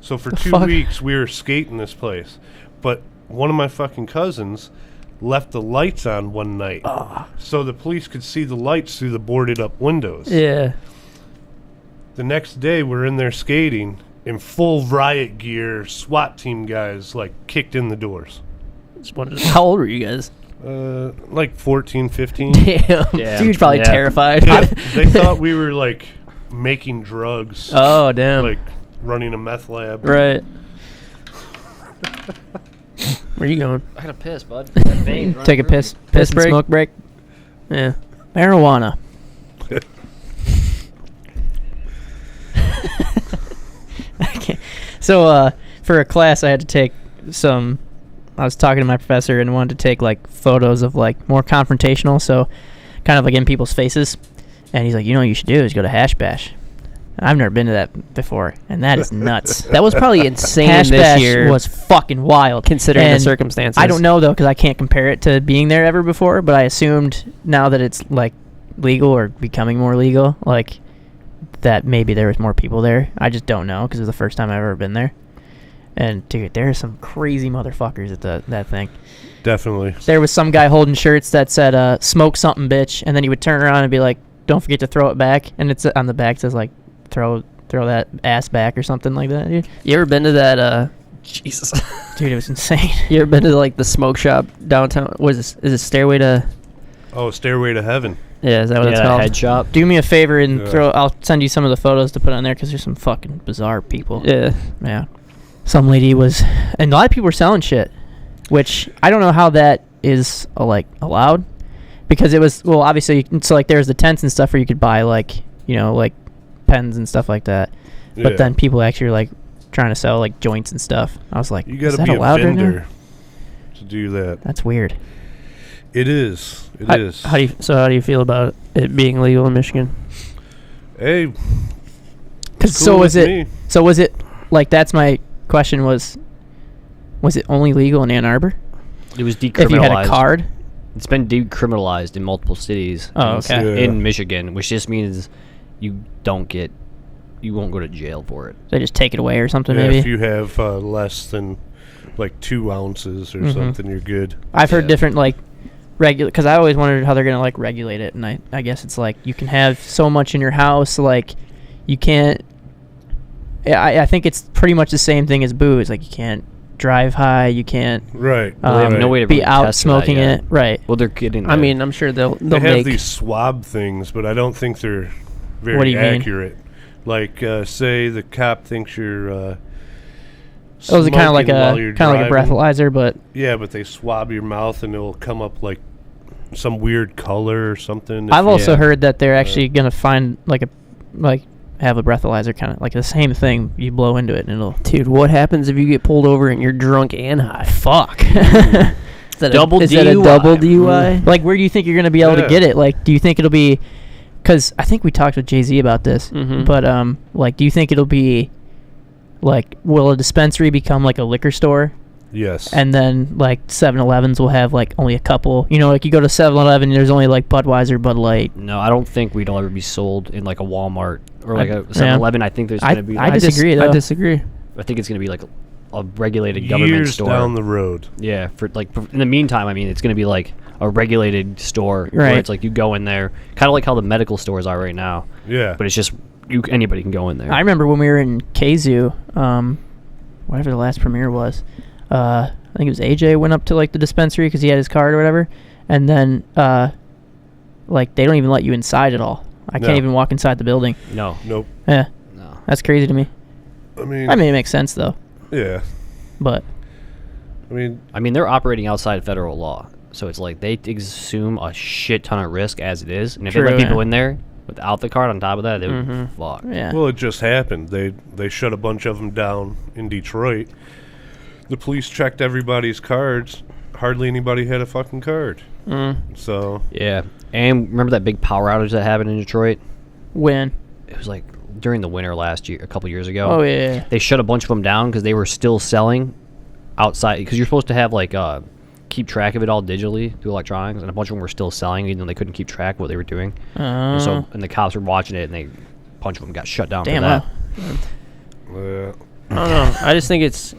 So for 2 fuck? weeks we were skating this place, but one of my fucking cousins left the lights on one night, so the police could see the lights through the boarded up windows. Yeah. The next day we're in there skating in full riot gear. SWAT team guys like kicked in the doors. Just wondered, how old were you guys? Like 14, 15. Damn. Yeah. Dude's probably Yeah. terrified. Yeah, they thought we were like making drugs, Oh, damn. like running a meth lab. Right. Where you going? I gotta piss, bud. Take a piss Piss and break? smoke break. Yeah. Marijuana. Okay. So for a class I had to take some, I was talking to my professor and wanted to take like photos of like more confrontational, so kind of like in people's faces. And he's like, you know what you should do is go to Hash Bash. I've never been to that before, and that is nuts. That was probably insane Hash this Bash year. was fucking wild, considering the And circumstances. I don't know though, because I can't compare it to being there ever before. But I assumed now that it's like legal or becoming more legal, like that maybe there was more people there. I just don't know because it was the first time I've ever been there. And dude, there are some crazy motherfuckers at that thing. Definitely. There was some guy holding shirts that said "smoke something, bitch," and then he would turn around and be like, "Don't forget to throw it back." And it's on the back says like, "Throw that ass back" or something like that, dude. You ever been to that? Jesus. Dude, it was insane. You ever been to like the smoke shop downtown? What is this? Is it Stairway to? Oh, Stairway to Heaven. Yeah, is that what Yeah, it's that called? head shop. Do me a favor and Yeah. I'll send you some of the photos to put on there because there's some fucking bizarre people. Yeah. Yeah. Some lady was, and a lot of people were selling shit, which I don't know how that is like allowed, because it was, well, obviously, so like there's the tents and stuff where you could buy like, you know, like pens and stuff like that, but Yeah. then people actually are like trying to sell like joints and stuff. I was like, You is got to that be a allowed right now? vendor to do that. That's weird. It is. It How, is. how do you feel about it being legal in Michigan? Hey, Because cool was with it? me. So was it like, that's my question, was it only legal in Ann Arbor It was decriminalized. if you had a card? It's been decriminalized in multiple cities. Oh, okay. Yeah. In Michigan, which just means you won't go to jail for it. They just take it away or something, Yeah, maybe. if you have less than like 2 ounces or something, you're good. I've heard different like because I always wondered how they're gonna like regulate it, and I guess it's like you can have so much in your house, like you can't. I think it's pretty much the same thing as booze. Like you can't drive high, you can't. Right. Well, they have no way to be really out test for that smoking yet. it. Right. Well, they're getting. I mean, I'm sure they'll They have make these swab things, but I don't think they're very What do you mean? accurate. Like, say the cop thinks you're. Oh, is it kind of like a driving. breathalyzer, but Yeah, but they swab your mouth and it'll come up like some weird color or something. I've also Yeah. heard that they're actually gonna find have a breathalyzer kind of like the same thing. You blow into it and it'll. Dude, what happens if you get pulled over and you're drunk and high? Fuck. Is that Double is that a DUI. double DUI? Like, where do you think you're gonna be able to Yeah. get it? Like, do you think it'll be? Because I think we talked with Jay-Z about this, but like, do you think it'll be? Like, will a dispensary become like a liquor store? Yes. And then like 7-Elevens will have like only a couple. You know, like you go to 7-Eleven, there's only like Budweiser, Bud Light. No, I don't think we'd ever be sold in like a Walmart or like I- a 7-Eleven. I think there's I- gonna be. I disagree, though. I disagree. I think it's gonna be like a regulated government Years store. down the road. Yeah, for like in the meantime, I mean, it's gonna be like a regulated store where Right. it's like you go in there, kind of like how the medical stores are right now. Yeah. But it's just anybody can go in there. I remember when we were in Kazoo, whatever the last premiere was. I think it was AJ went up to like the dispensary because he had his card or whatever, and then like they don't even let you inside at all. I No. can't even walk inside the building. No, Nope. Yeah, no. that's crazy to me. I mean, I mean, it makes sense though, yeah. but I mean, they're operating outside federal law, so it's like they assume a shit ton of risk as it is, and if they True, let people yeah. in there without the card on top of that, they would fuck. yeah. Well, it just happened. They shut a bunch of them down in Detroit. The police checked everybody's cards. Hardly anybody had a fucking card. So Yeah, and remember that big power outage that happened in Detroit? When? It was like during the winter last year, a couple years ago. Oh yeah. They shut a bunch of them down because they were still selling outside. Because you're supposed to have like keep track of it all digitally through electronics, and a bunch of them were still selling even though they couldn't keep track of what they were doing. And the cops were watching it, and a bunch of them got shut down Damn. for that. Wow. I don't know. I just think it's.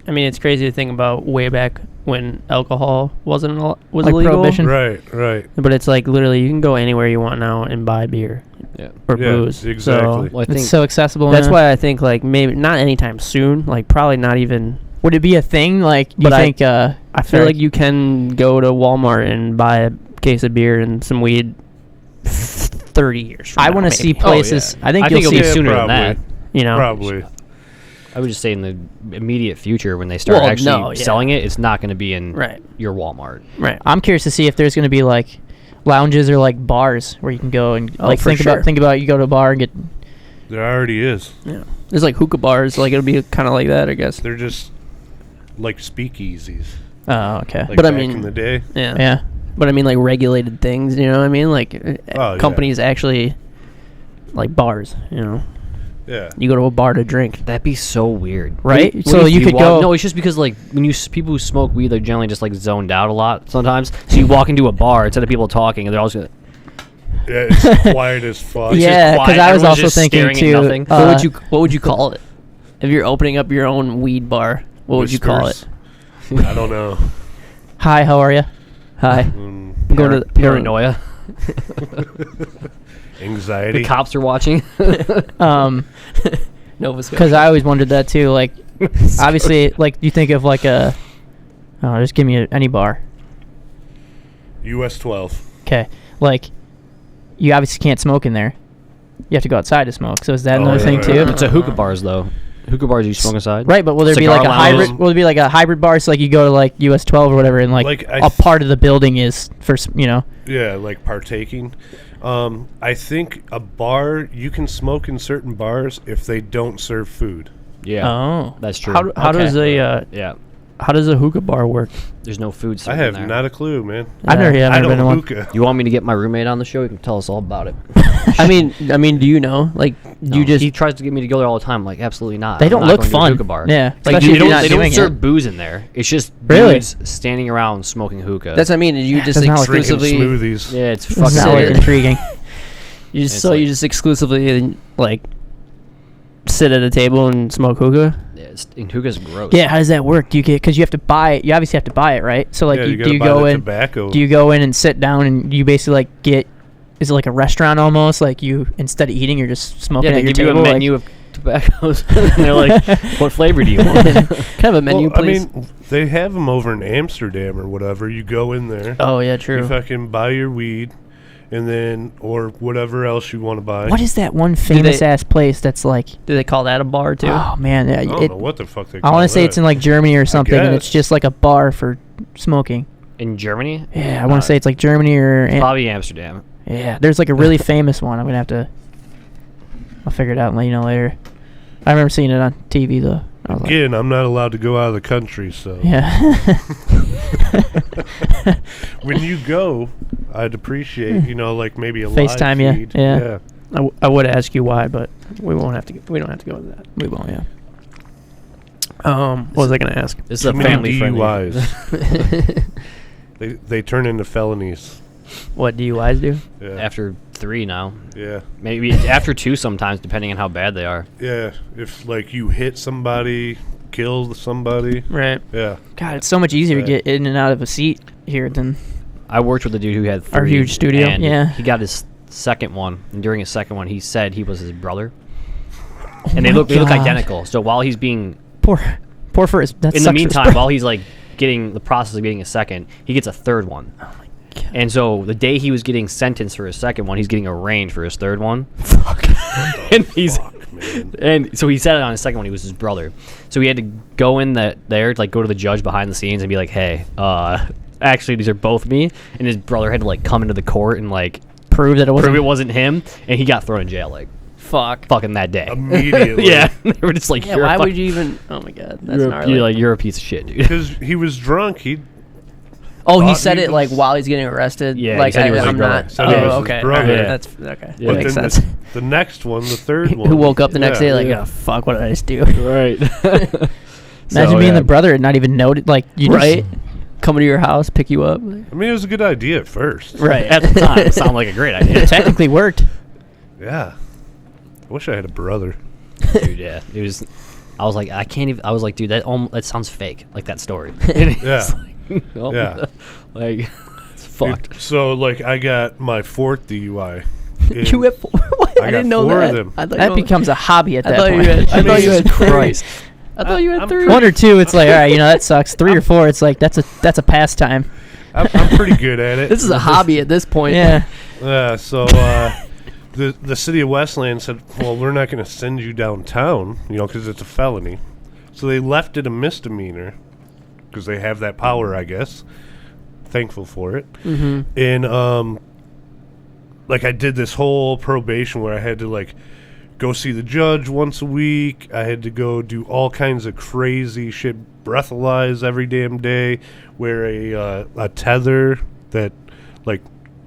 I mean, it's crazy to think about way back when alcohol was Like illegal. Prohibition? right. But it's like literally you can go anywhere you want now and buy beer Yeah. or Yeah, booze. exactly. So Well, I think It's so accessible. that's now. why I think like maybe not anytime soon. Like probably not even. Would it be a thing? Like, do you But think? I feel sorry. like you can go to Walmart and buy a case of beer and some weed 30 years from I now, want to see maybe. places. I think I you'll think see. it'll be sooner probably. than that. You know? Probably. I would just say in the immediate future when they start Well, actually no, yeah. selling it, it's not going to be in Right. your Walmart. Right. I'm curious to see if there's going to be like lounges or like bars where you can go and Oh, like for think sure. about you go to a bar and get. There already is. Yeah. There's like hookah bars. Like it'll be kind of like that, I guess. They're just like speakeasies. Oh, okay. Like But I back mean- in the day. Yeah. Yeah. But I mean, like regulated things. You know what I mean? Like Oh, yeah. companies actually like bars. You know, Yeah. you go to a bar to drink. That'd be so weird, Right? When So you could walk- go- No, it's just because like when you people who smoke weed, they're generally just like zoned out a lot sometimes. So you walk into a bar instead of people talking, and they're all just gonna, Yeah, it's quiet as fuck. just Yeah, quiet, because I was everyone's also just thinking staring at too. nothing. What would you call it? If you're opening up your own weed bar, what would you call it? Whispers. I don't know. Hi, how are you? Hi. Go to paranoia. Anxiety. The cops are watching. Nova Scotia. Because I always wondered that too. Like, obviously, like you think of like a. Oh, just give me any bar. US 12. Okay, like you obviously can't smoke in there. You have to go outside to smoke. So is that Oh, another yeah, thing right, too? right. It's a hookah bars though. Hookah bars you smoke inside. Right, but will there be Cigar like a lounge. hybrid? Will there be like a hybrid bar? So like you go to like US 12 or whatever, and like I a part of the building is for you know. Yeah, like partaking. I think a bar, you can smoke in certain bars if they don't serve food. Yeah. Oh, That's true. How does a yeah. how does a hookah bar work? There's no food. I served have in there. not a clue, man. I've never, yeah, I I've never been to don't one. hookah. You want me to get my roommate on the show? He can tell us all about it. I mean, do you know? Like, No, you just he tries to get me to go there all the time. I'm like, absolutely not. They I'm don't not look going to a fun. hookah bar. Yeah, Like, especially you if you're don't- not they don't doing serve it. booze in there. It's just Really? dudes standing around smoking hookah. that's what I mean. You just doesn't sound like Drinking exclusively smoothies. yeah, it's Doesn't fucking sound like weird. intriguing. you just It's so like- you just exclusively like sit at a table and smoke hookah. Yeah, And hookah's gross. Yeah, how does that work? Do you get, because you have to buy it, you obviously have to buy it, right? So like, Yeah, you do gotta you buy go the in, tobacco. do you go in and sit down and you basically like get, is it like a restaurant almost? Like you, instead of eating, you're just smoking Yeah, at they your give you table? a menu of tobaccos. And they're like, what flavor do you want? Kind of a menu, Well, I please. mean, they have them over in Amsterdam or whatever. You go in there, Oh yeah, you true. fucking buy your weed, and then or whatever else you want to buy. What is that one famous ass place that's like, Do they call that a bar too? oh man, I don't know what the fuck they I call want to say that. it's in like Germany or something, and it's guess. just like a bar for smoking. In Germany? Yeah, I want to say it's like Germany or Probably Amsterdam. yeah. There's like a really famous one. I'm gonna have to. I'll figure it out and let you know later. I remember seeing it on TV though. I was like, Again, I'm not allowed to go out of the country, so yeah. when you go, I'd appreciate, like maybe a FaceTime live ya, feed. yeah. I would ask you why, but we won't have to. We don't have to go into that. We won't. Yeah. What was I gonna ask? This is a Too many family friendly. DUIs. they turn into felonies. What DUIs do? Yeah. After 3 now. Yeah. Maybe after 2 sometimes, depending on how bad they are. Yeah. If like you hit somebody, kill somebody. Right. Yeah. God, it's so much easier to Right. get in and out of a seat here than. I worked with a dude who had 3. Our huge studio, and yeah. he got his second one. And during his second one, he said he was his brother. Oh And they my look God. identical. So while he's being Poor for his. That in sucks the for his meantime, brother. while he's like getting the process of getting a second, he gets a third one. Oh my God. And so the day he was getting sentenced for his second one, he's getting arraigned for his third one. Fuck. And he's Fuck, man. and so he said it on his second one. He was his brother. So he had to go in there to like go to the judge behind the scenes and be like, "Hey, actually, these are both me." And his brother had to like come into the court and like Prove that it wasn't. prove it wasn't him. And he got thrown in jail like Fuck. fucking that day. Immediately. Yeah, they were just like, Yeah. "You're a Why fuck- would you even? Oh my God. That's you're, gnarly. you're a piece of shit, dude." Because he was drunk. He Oh, he thought said he it like was- while he's getting arrested. Yeah, he like said he was his I'm brother. not. Said he was his Okay. brother. Alright, Yeah. That's okay. Yeah. That But makes then sense. the next one, the third one, Who woke up the next day like, yeah. oh fuck, what did I just do? Right. Imagine being the brother and not even noted. Like you just- Right. Coming to your house, pick you up. I mean, it was a good idea at first. Right. At the time, it sounded like a great idea. It technically worked. Yeah. I wish I had a brother. Dude, yeah. It was. I was like, I can't even. I was like, dude, that sounds fake. Like that story. Yeah. Oh, Yeah. Like, it's fucked. So, like, I got my 4th DUI. And You have 4? What? I I got didn't know 4 that. of them. I thought That you becomes a hobby at I that thought you point. had- I thought you had Christ. I thought you had I'm 3. One or two, it's like, all right, that sucks. 3 or 4, it's like that's a pastime. I'm pretty good at it. This is a hobby at this point. Yeah. So, the city of Westland said, well, we're not going to send you downtown, because it's a felony. So they left it a misdemeanor because they have that power, I guess. Thankful for it. Mm-hmm. And, like, I did this whole probation where I had to, like, go see the judge once a week. I had to go do all kinds of crazy shit, breathalyze every damn day, wear a tether that, like,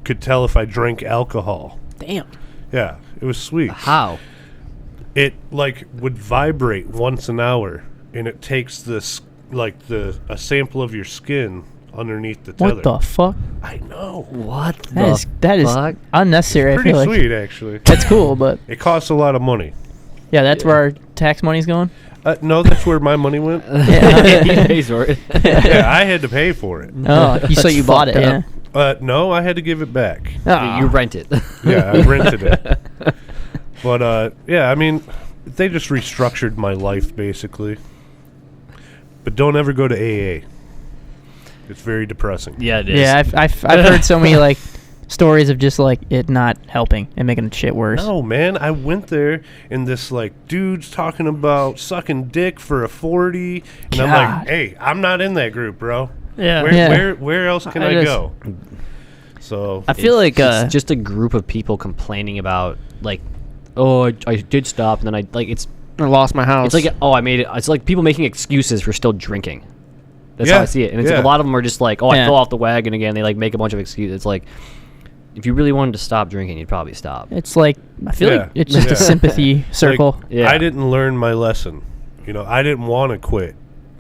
could tell if I drank alcohol. Damn. Yeah, it was sweet. How? It, like, would vibrate once an hour, and it takes this, like, a sample of your skin underneath the tether. What the fuck? I know. What That is fuck? unnecessary. I Pretty feel like sweet, actually. that's cool, but It costs a lot of money. yeah, that's where our tax money's going. No, that's where my money went. Yeah. He pays for it. Yeah, I had to pay for it. Oh, so you bought it? fucked Yeah. up. No, I had to give it back. Ah. You rent it. Yeah, I rented it. But, yeah, I mean, they just restructured my life, basically. But don't ever go to AA. It's very depressing. Yeah, it is. Yeah, I've heard so many like stories of just like it not helping and making shit worse. No, man, I went there, and this, like, dude's talking about sucking dick for a 40, and I'm God. like, hey, I'm not in that group, bro. Yeah. Where else can I I just- go? So, I feel like it's just a group of people complaining about like, oh, I did stop, and then I like it's I lost my house. like I made it. It's like people making excuses for still drinking. That's Yeah, how I see it, and it's yeah. like a lot of them are just like, oh, I Yeah. fell off the wagon again. They like make a bunch of excuses. It's like, if you really wanted to stop drinking, you'd probably stop. It's like I feel Yeah. like it's just Yeah. a sympathy circle. Yeah. I didn't learn my lesson. I didn't want to quit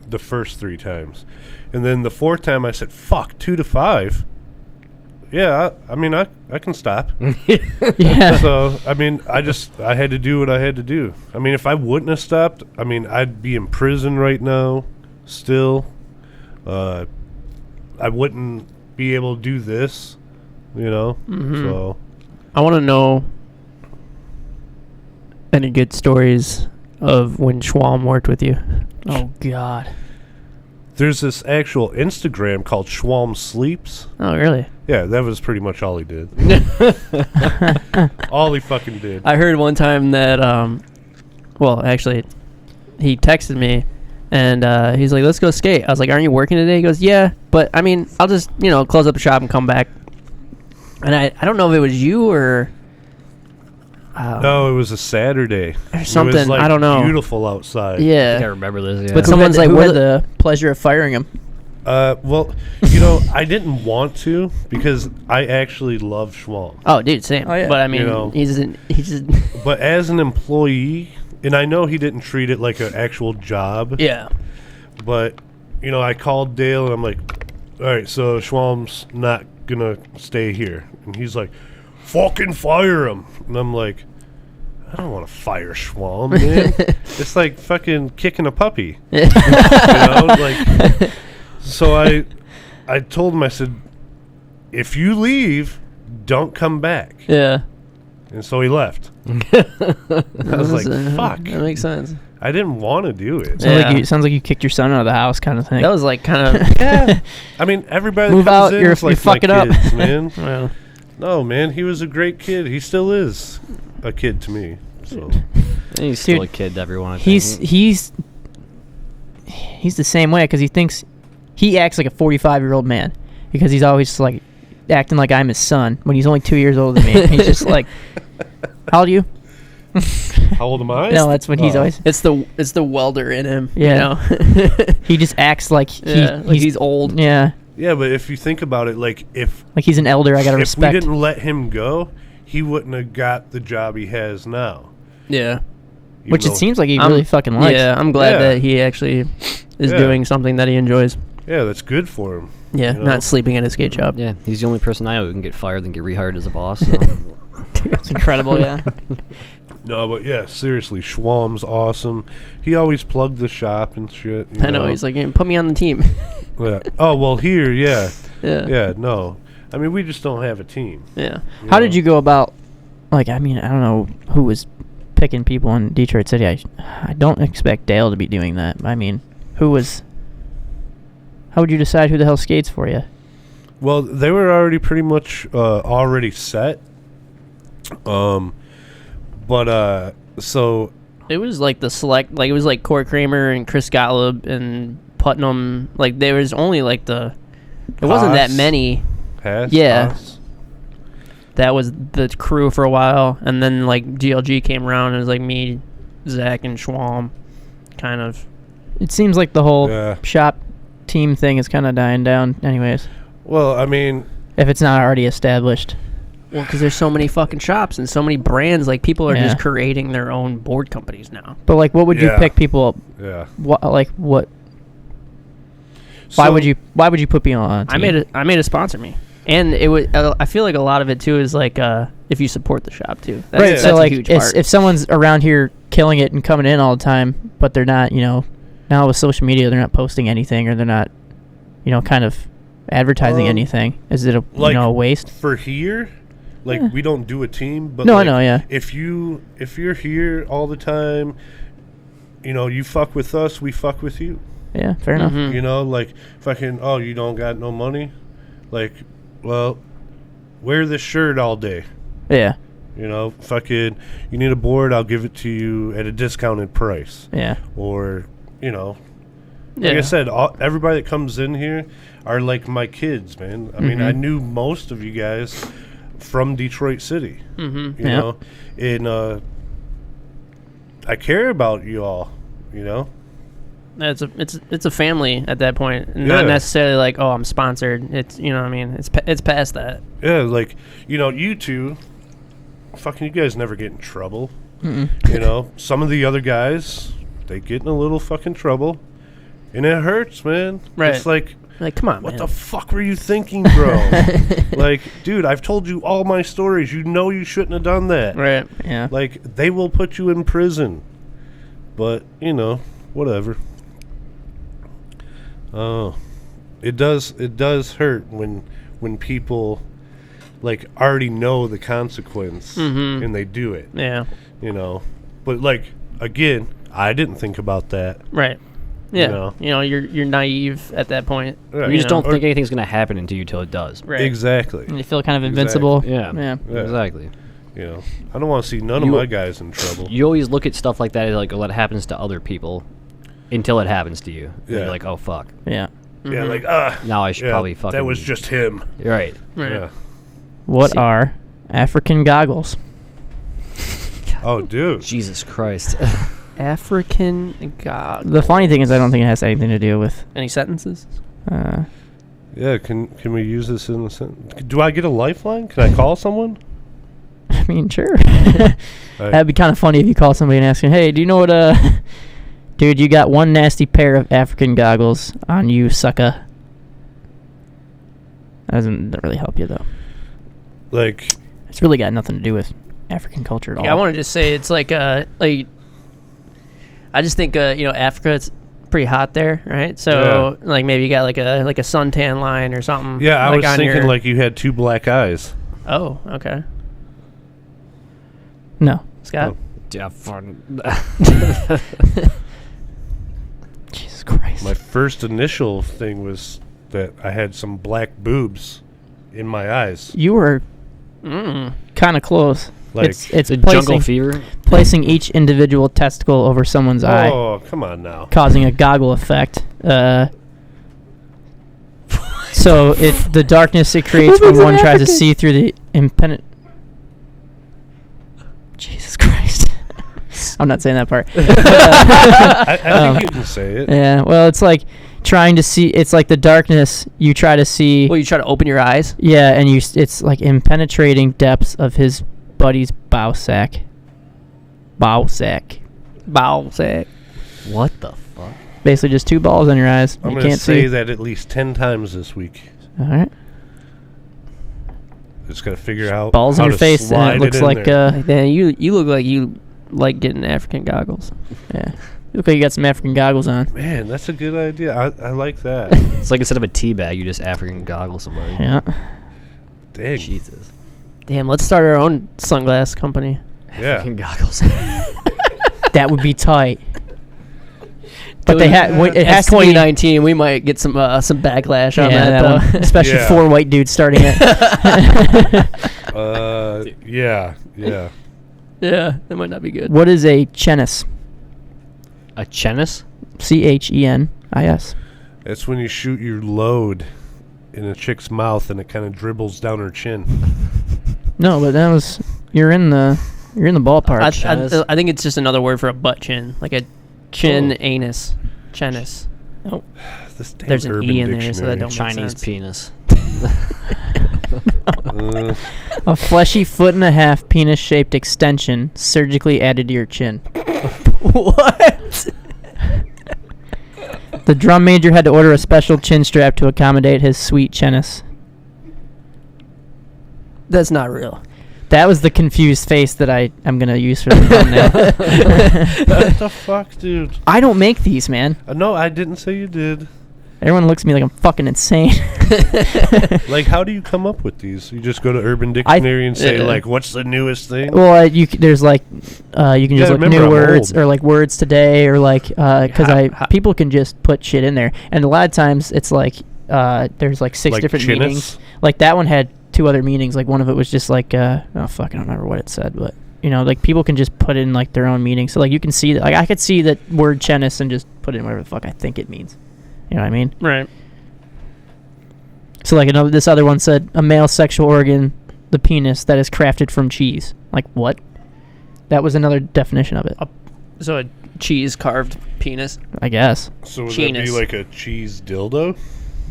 the first 3 times. And then the 4th time I said, fuck, 2 to 5. yeah, I mean, I can stop. Yeah. So, I mean, I had to do what I had to do. I mean, if I wouldn't have stopped, I mean, I'd be in prison right now still. I wouldn't be able to do this, you know? So, I want to know any good stories of when Schwalm worked with you. Oh God. there's this actual Instagram called Schwalm Sleeps. Oh, really? Yeah, that was pretty much all he did. All he fucking did. I heard one time that, well, actually, he texted me, and he's like, let's go skate. I was like, aren't you working today? He goes, yeah, but, I mean, I'll just, close up the shop and come back. And I don't know if it was you or... No, it was a Saturday. Or something, It was, like, I don't know. beautiful outside. I think I Yeah. remember this. Yeah. But Who someone's had, like, who where had the pleasure of firing him? Well, I didn't want to because I actually love Schwalm. Oh, dude, same. Oh, yeah. But, I mean, You know. he's just... But as an employee, and I know he didn't treat it like an actual job, yeah. but, I called Dale and I'm like, all right, so Schwalm's not going to stay here. And he's like, fucking fire him. And I'm like, I don't want to fire Schwalm, man. It's like fucking kicking a puppy. So I told him, I said, if you leave, don't come back. Yeah. And so he left. I was like, fuck. That makes sense. I didn't want to do it. Yeah. Sounds like you kicked your son out of the house, kind of thing. That was like kind of... Yeah. I mean, everybody Move that comes out, in you're is like fucking my up. kids, man. well, No, man, he was a great kid. He still is a kid to me. So He's still Dude, a kid to everyone. I think. he's the same way because he acts like a 45-year-old man because he's always like acting like I'm his son when he's only 2 years older than me. He's just like, how old are you? how old am I? No, that's what he's always. it's the welder in him. Yeah. He just acts like he's old. Yeah, Yeah, but if you think about it, like if like he's an elder. I gotta we respect. didn't let him go, he wouldn't have got the job he has now. Yeah. even Which it though- seems like he really fucking likes. Yeah, I'm glad Yeah. that he actually is Yeah. doing something that he enjoys. Yeah, that's good for him. Yeah, You know? not sleeping at a skate shop. Yeah, he's the only person I know who can get fired and get rehired as a boss. So. It's incredible. Yeah. No, but yeah, seriously, Schwalm's awesome. He always plugged the shop and shit. I know. He's like, "Hey, put me on the team." Yeah. Oh well, here, yeah, Yeah. yeah. No, I mean we just don't have a team. Yeah. How did you go about? Like, I mean, I don't know who was picking people in Detroit City. I don't expect Dale to be doing that. I mean, who was? How would you decide who the hell skates for you? Well, they were already pretty much already set. So It was like the select, like it was like Corey Kramer and Chris Gottlieb and Putnam. Like there was only like it wasn't that Haas. many. Haas, Yeah. Haas. That was the crew for a while, and then like GLG came around and it was like me, Zach, and Schwalm, kind of. It seems like the whole Yeah. shop team thing is kind of dying down. Anyways, Well, I mean, if it's not already established. Well, because there's so many fucking shops and so many brands, like people are Yeah. just creating their own board companies now. But like, what would you Yeah. pick people? yeah. What? Why So- would you put people on? A team? I made a sponsor me, and it was. I feel like a lot of it too is like if you support the shop too. That's, Right. That's So a like, huge if, part. if someone's around here killing it and coming in all the time, but they're not, now with social media, they're not posting anything or they're not, kind of advertising anything. Is it a a waste? For here, like Yeah. we don't do a team, but No, I like, know, yeah. If you're here all the time, you fuck with us, we fuck with you. Yeah, fair enough. Mhm. Like fucking, oh, you don't got no money? Like, well, wear this shirt all day. Yeah, Fucking, you need a board, I'll give it to you at a discounted price. yeah. Or, like Yeah. I said, everybody that comes in here are like my kids, man. I mean, I knew most of you guys from Detroit City. Mhm. You know, and I care about you all. It's a family at that point, and Yeah. not necessarily like, oh, I'm sponsored. It's what I mean. It's past that. Yeah, like you two, fucking, you guys never get in trouble. Some of the other guys, they get in a little fucking trouble, and it hurts, man. Right. It's like Like, come on, What man. the fuck were you thinking, bro? Like, dude, I've told you all my stories. You know you shouldn't have done that. Right. Yeah. Like, they will put you in prison. But, whatever. Oh. It does hurt when people, like, already know the consequence and they do it. Yeah. But, like, again, I didn't think about that. Right. Yeah. You're naive at that point. Right. You just don't think anything's going to happen until it does. Right. Exactly. And you feel kind of invincible. Yeah. Yeah. Exactly. I don't want to see none of my guys in trouble. You always look at stuff like that as like what happens to other people until it happens to you. And you're like, oh, fuck. Yeah. Yeah, like, Now I should probably fucking... that was just him. Right. Right. Yeah. What are African goggles? Oh, dude. Jesus Christ. African God. The funny thing is, I don't think it has anything to do with. Any sentences? Yeah, can we use this in the sentence? Do I get a lifeline? Can I call someone? I mean, sure. That'd be kind of funny if you call somebody and ask them, "Hey, do you know what? Dude, you got one nasty pair of African goggles on you, sucker." That doesn't really help you though. Like, It's really got nothing to do with African culture at all. Yeah, I want to just say it's like I just think Africa, it's pretty hot there, right? So like maybe you got like a suntan line or something. yeah, I like was on thinking your- like you had two black eyes. Oh, okay. No. Scott. Yeah, fun. Jesus Christ. My first initial thing was that I had some black boobs in my eyes. You were kind of close. Like it's The placing, jungle fever. placing each individual testicle over someone's eye, Oh, come on now. causing a goggle effect. So the darkness it creates when one tries to see through the impenetrable. Jesus Christ. I'm not saying that part. I think you can say it. Yeah, well, it's like trying to see. It's like the darkness. You try to see. Well, you try to open your eyes. Yeah, and it's like impenetrating depths of his buddy's bow sack. Bow sack. Bowel sack. What the fuck? Basically, just two balls on your eyes. I'm You going to can't say see. that at least 10 times this week. All right. Just got to figure out Balls how in your to face, and slide it looks in like there. Man, you look like you like getting African goggles. yeah. You look like you got some African goggles on. Man, that's a good idea. I like that. It's like instead of a tea bag, you just African goggle somebody. Yeah. Dang. Jesus. Damn, let's start our own sunglass company. Yeah. African goggles. That would be tight. But they had. It It's has to be. 2019. We might get some backlash on Yeah, that. that though. one. Especially Yeah. 4 white dudes starting it. Yeah. Yeah, that might not be good. What is a chenis? A chenis? CHENIS. That's when you shoot your load in a chick's mouth and it kind of dribbles down her chin. No, but that was you're in the ballpark. I think it's just another word for a butt chin, like a chin Oh. anus, chenis. This damn There's an Urban E in there, so that Dictionary. don't make Chinese sense. penis. A fleshy 1.5-foot penis-shaped extension surgically added to your chin. What? The drum major had to order a special chin strap to accommodate his sweet chenis. That's not real. That was the confused face that I'm going to use for the thumbnail. What the fuck, dude? I don't make these, man. No, I didn't say you did. Everyone looks at me like I'm fucking insane. Like, how do you come up with these? You just go to Urban Dictionary and say, like, what's the newest thing? Well, there's like, you can just look remember, new I'm words old. or like words today or like, because people can just put shit in there. And a lot of times it's like, there's like 6 Like different chinnis? meanings. Like that one had 2 other meanings. Like one of it was just like, oh fuck, I don't remember what it said, but like people can just put in like their own meaning. So like you can see that, like I could see that word chenis and just put in whatever the fuck I think it means. You know what I mean? Right. So like this other one said a male sexual organ, the penis that is crafted from cheese. Like what? That was another definition of it. So a cheese carved penis. I guess. So would that be Chenis. like a cheese dildo?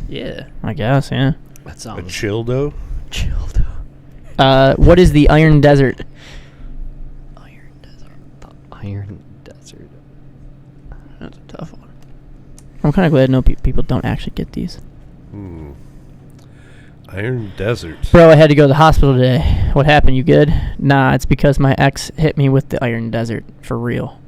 Yeah. I guess, yeah. That A sounds childo? Chilled. What is the Iron Desert? Iron Desert. The Iron Desert. That's a tough one. I'm kind of glad no people don't actually get these. Iron Desert. Bro, I had to go to the hospital today. What happened? You good? Nah, it's because my ex hit me with the Iron Desert. For real.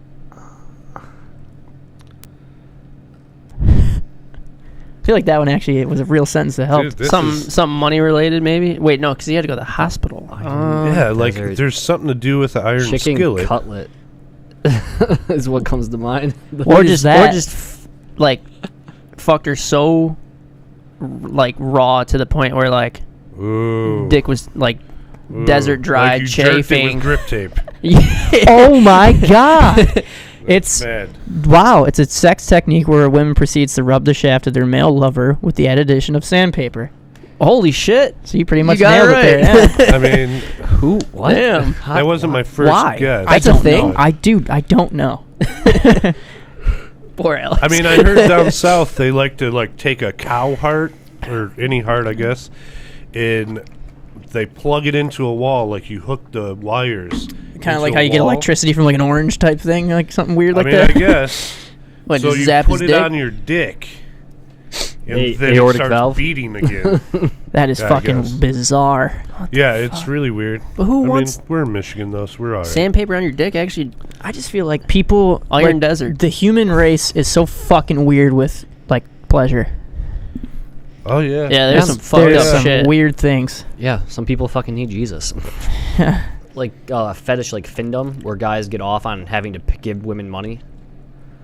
I feel like that one actually was a real sentence to help. Dude, this Something money related, maybe. Wait, no, because he had to go to the hospital. yeah, like there's something to do with the iron Chicken skillet. cutlet is what comes to mind. Or just that. Or just like fucked her so like raw to the point where like Ooh. dick was like Ooh. desert dry, like you jerked it chafing. with grip tape. Oh my god. It's Bad. wow, it's a sex technique where a woman proceeds to rub the shaft of their male lover with the added addition of sandpaper. Holy shit! So you pretty much got nailed it it right. there. Yeah. I mean, Who? What? Damn. that wasn't my first Why? guess. That's That's a a thing. thing? I don't know. Poor Alex. I mean, I heard down south they like to like take a cow heart or any heart, I guess, and they plug it into a wall, like you hook the wires. Kind of into like a how you get wall. electricity from like an orange type thing, like something weird like I mean, that. I guess. What, So just you zap put his it dick? on your dick, and A- then it aortic starts valve? beating again. That is Yeah, I fucking guess. bizarre. Yeah, it's really weird. But who I wants mean, we're in Michigan though, so we're alright. Sandpaper on your dick? Actually, I just feel like people Iron like, Desert. The human race is so fucking weird with like pleasure. Oh yeah. Yeah, there's some fucked There's up some shit. weird things. Yeah, some people fucking need Jesus. Like fetish like findom, where guys get off on having to give women money.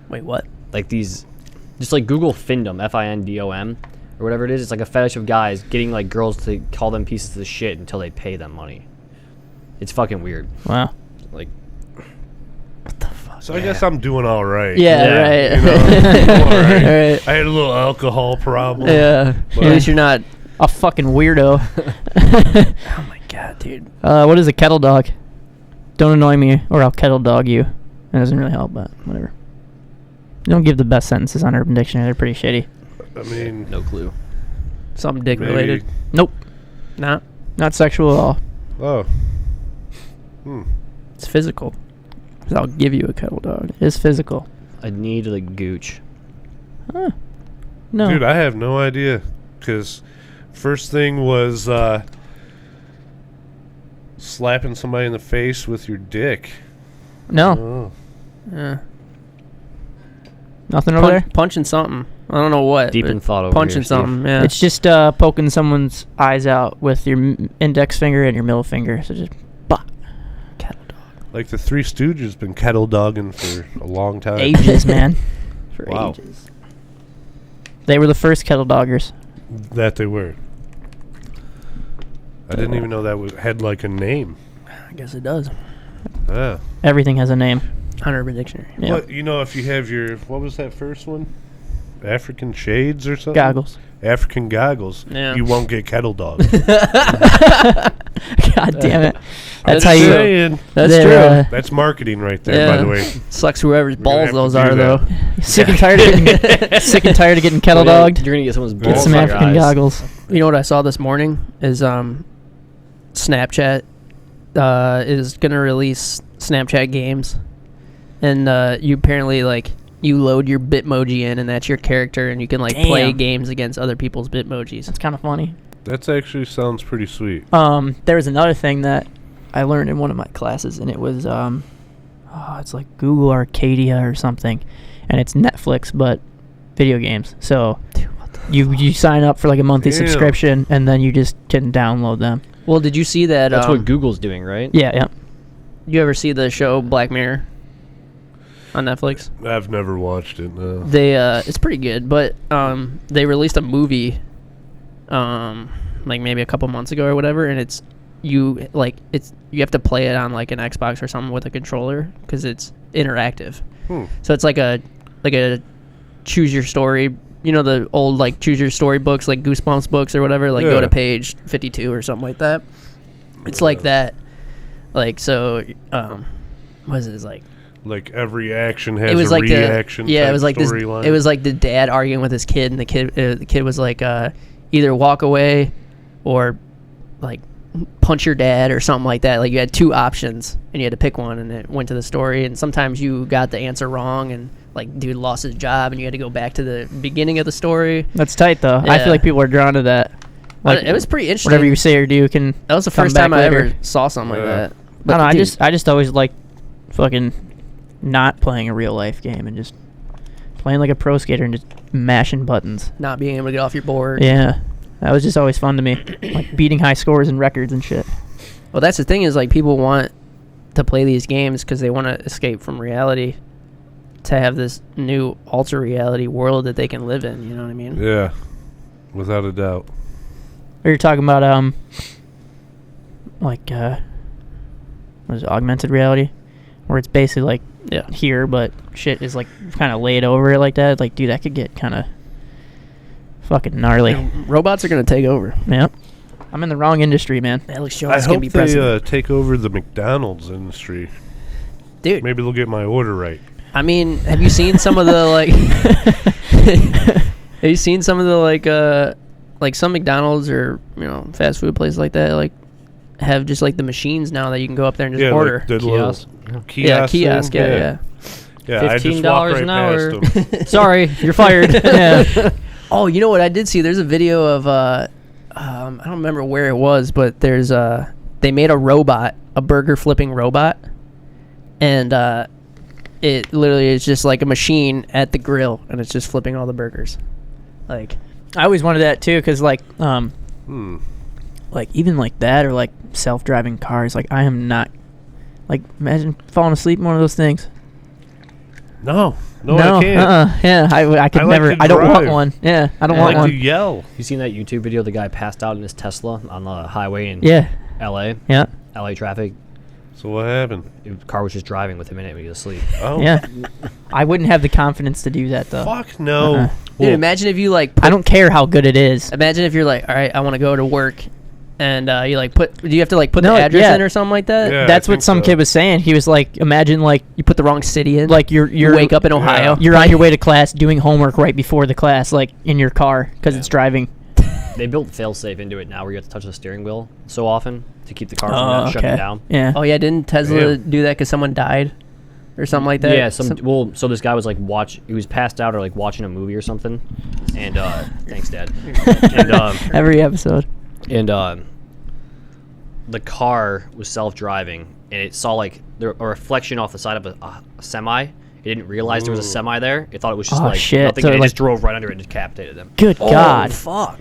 Wait, what? Like these, just like Google findom, Findom, or whatever it is. It's like a fetish of guys getting like girls to call them pieces of shit until they pay them money. It's fucking weird. Wow. Like, So I guess I'm doing all right. Yeah, Yeah, right. You know, I'm all right. Right. I had a little alcohol problem. Yeah. But- At least you're not. A fucking weirdo. Oh my god, dude. What is a kettle dog? Don't annoy me or I'll kettle dog you. That doesn't really help, but whatever. Don't give the best sentences on Urban Dictionary. They're pretty shitty. I mean, no clue. Something dick maybe. related. Nope. Nah, Not sexual at all. Oh. it's physical. 'Cause I'll give you a kettle dog. It's physical. I need like gooch. Huh. No. Dude, I have no idea. Because first thing was slapping somebody in the face with your dick. no. Oh. Yeah. Nothing over there? Punching something. I don't know what. Deep but in thought over punching here, Steve. something. Yeah. It's just poking someone's eyes out with your index finger and your middle finger. So just bah. Kettle dog. Like the Three Stooges been kettle dogging for a long time. Ages, man. For Wow. ages. They were the first kettle doggers. That they were. I didn't even know that had like a name. I guess it does. Ah. Everything has a name. On Urban Dictionary. Yeah. What, you know, if you have your, what was that first one? African shades or something? Goggles. African goggles. Yeah. You won't get kettle dogs. God damn it. That's Just how you. saying. That's they're, true. That's marketing right there, by Yeah. the way. Sucks whoever's gonna balls have to those do are, that. though. Sick and tired of getting sick and tired of getting kettle Yeah, dogged. You're gonna get someone's Get balls some on your African eyes. goggles. You know what I saw this morning is Snapchat is gonna release Snapchat games, and you apparently like you load your Bitmoji in, and that's your character, and you can like play Damn. games against other people's Bitmojis. That's kind of funny. That actually sounds pretty sweet. There was another thing that I learned in one of my classes, and it was it's like Google Arcadia or something, and it's Netflix but video games. So you sign up for like a monthly Damn. subscription, and then you just can download them. Well, did you see that? That's what Google's doing, right? Yeah, yeah. You ever see the show Black Mirror on Netflix? I've never watched it, no. They it's pretty good, but they released a movie like maybe a couple months ago or whatever, and it's you have to play it on like an Xbox or something with a controller because it's interactive. So it's like a choose your story, you know, the old like choose your story books, like Goosebumps books or whatever, like go Yeah. to page 52 or something like that. It's like that, like, so what is it, it's like Like every action has it was a like reaction. it type was like this. storyline. It was like the dad arguing with his kid, and the kid was like, either walk away, or like punch your dad or something like that. Like you had 2 options and you had to pick one, and it went to the story. And sometimes you got the answer wrong, and like dude lost his job, and you had to go back to the beginning of the story. That's tight though. I Yeah. feel like people are drawn to that. Like, It was pretty interesting. whatever you say or do can. That was the come first back time I later. ever saw something like Yeah. that. I But don't know. dude, I just always like fucking not playing a real life game and just playing like a pro skater and just mashing buttons. not being able to get off your board. Yeah, that was just always fun to me. Like beating high scores and records and shit. Well, that's the thing is like people want to play these games because they want to escape from reality, to have this new ultra reality world that they can live in. You know what I mean? Yeah, without a doubt. Or you're talking about like what is it, augmented reality, where it's basically like Yeah. here, but shit is like kind of laid over it like that. Like, dude, that could get kind of fucking gnarly. Robots are gonna take over. Yep. I'm in the wrong industry, man. Alex I Jones gonna hope be they president. take over the McDonald's industry. Dude, Maybe they'll get my order right. I mean, have you seen some of the like? Have you seen some of the like some McDonald's or fast food places like that have just like the machines now that you can go up there and just order? Like the Kiosk. little Yeah, kiosk. thing. Yeah. Yeah, I just $15 walked right an hour. past them. Sorry, you're fired. Yeah. Oh, you know what I did see? There's a video of I don't remember where it was, but there's they made a robot, a burger flipping robot, and it literally is just like a machine at the grill, and it's just flipping all the burgers. Like, I always wanted that too, because like even like that, or like self-driving cars. Like, I am not, like, imagine falling asleep in one of those things. No, I can't. Yeah, I could I like never. to I don't want drive. one. Yeah, I don't I want like one. to yell. You seen that YouTube video? The guy passed out in his Tesla on the highway in Yeah, L.A. yeah, LA traffic. So what happened? The car was just driving with him in it when he was asleep. Oh, yeah. I wouldn't have the confidence to do that though. fuck no. Uh-uh. dude, imagine if you like. I don't care how good it is. Imagine if you're like, all right, I want to go to work, and you like put. Do you have to like put No, the address yeah. in or something like that? Yeah. That's I what think some so. kid was saying. He was like, imagine like You put the wrong city in. like you're you wake up in Ohio. you're on your way to class doing homework right before the class, like in your car because it's driving. They built failsafe into it now where you have to touch the steering wheel so often to keep the car from Oh, not shutting okay. down. Yeah. Oh yeah, didn't Tesla Yeah. do that because someone died, or something like that? Yeah, so this guy was like he was passed out or like watching a movie or something, and thanks, Dad. And Every episode. the car was self-driving, and it saw like a reflection off the side of a semi. It didn't realize there was a semi there. It thought it was just Oh, like shit. nothing, So and it like- just drove right under it and decapitated them. Good God. fuck.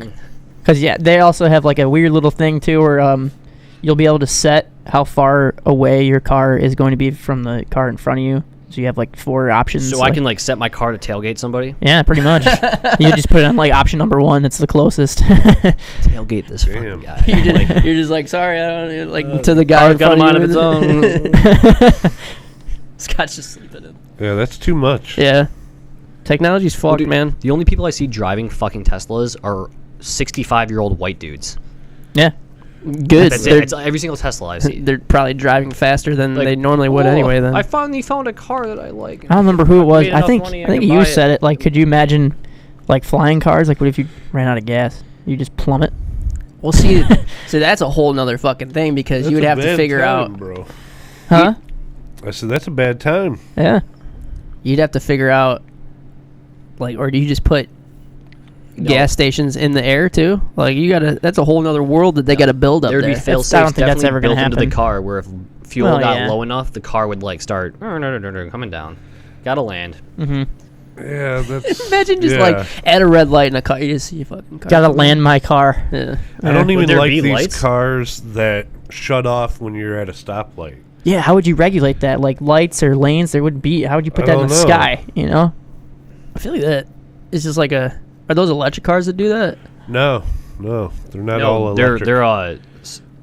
Because yeah, they also have like a weird little thing too, where you'll be able to set how far away your car is going to be from the car in front of you. So you have like 4 options. So I can like set my car to tailgate somebody. Yeah, pretty much. You just put it on like option number 1. That's the closest. Tailgate this Damn. fucking guy. You're just like, sorry, I don't like to the guy Car's in got a front mind of of you. its own. Scott's just sleeping in. Yeah, that's too much. Yeah, technology's fucked, Dude, man. The only people I see driving fucking Teslas are 65-year-old white dudes. Yeah. Good. That's it. It's every single Tesla I see. They're probably driving faster than Like, they normally would "Oh, anyway. Then I finally found a car that I like. I don't remember who it was. Made I enough think money, I I think can you buy said it. it. Like, could you imagine like flying cars? Like, what if you ran out of gas? You just plummet. we'll see. So that's a whole nother fucking thing because That's you would a have to bad figure time, out. bro. Huh? I said that's a bad time. Yeah. You'd have to figure out, like, or do you just put gas stations in the air too? Like, you gotta. That's a whole nother world that they gotta build up There'd there. be fail I safes don't think that's definitely ever gonna built into happen. the car where if fuel Well, got yeah. low enough, the car would like start coming down. Gotta land. Mm-hmm. Yeah, that's. Imagine just yeah. like at a red light in a car, you just see a fucking car. Gotta land my car. Yeah. I don't even there like be these lights? cars that shut off when you're at a stoplight. Yeah, how would you regulate that? Like lights or lanes, there would be. How would you put I that in don't the know. sky? You know? I feel like that. It's just like a. Are those electric cars that do that? No, they're not all No, electric.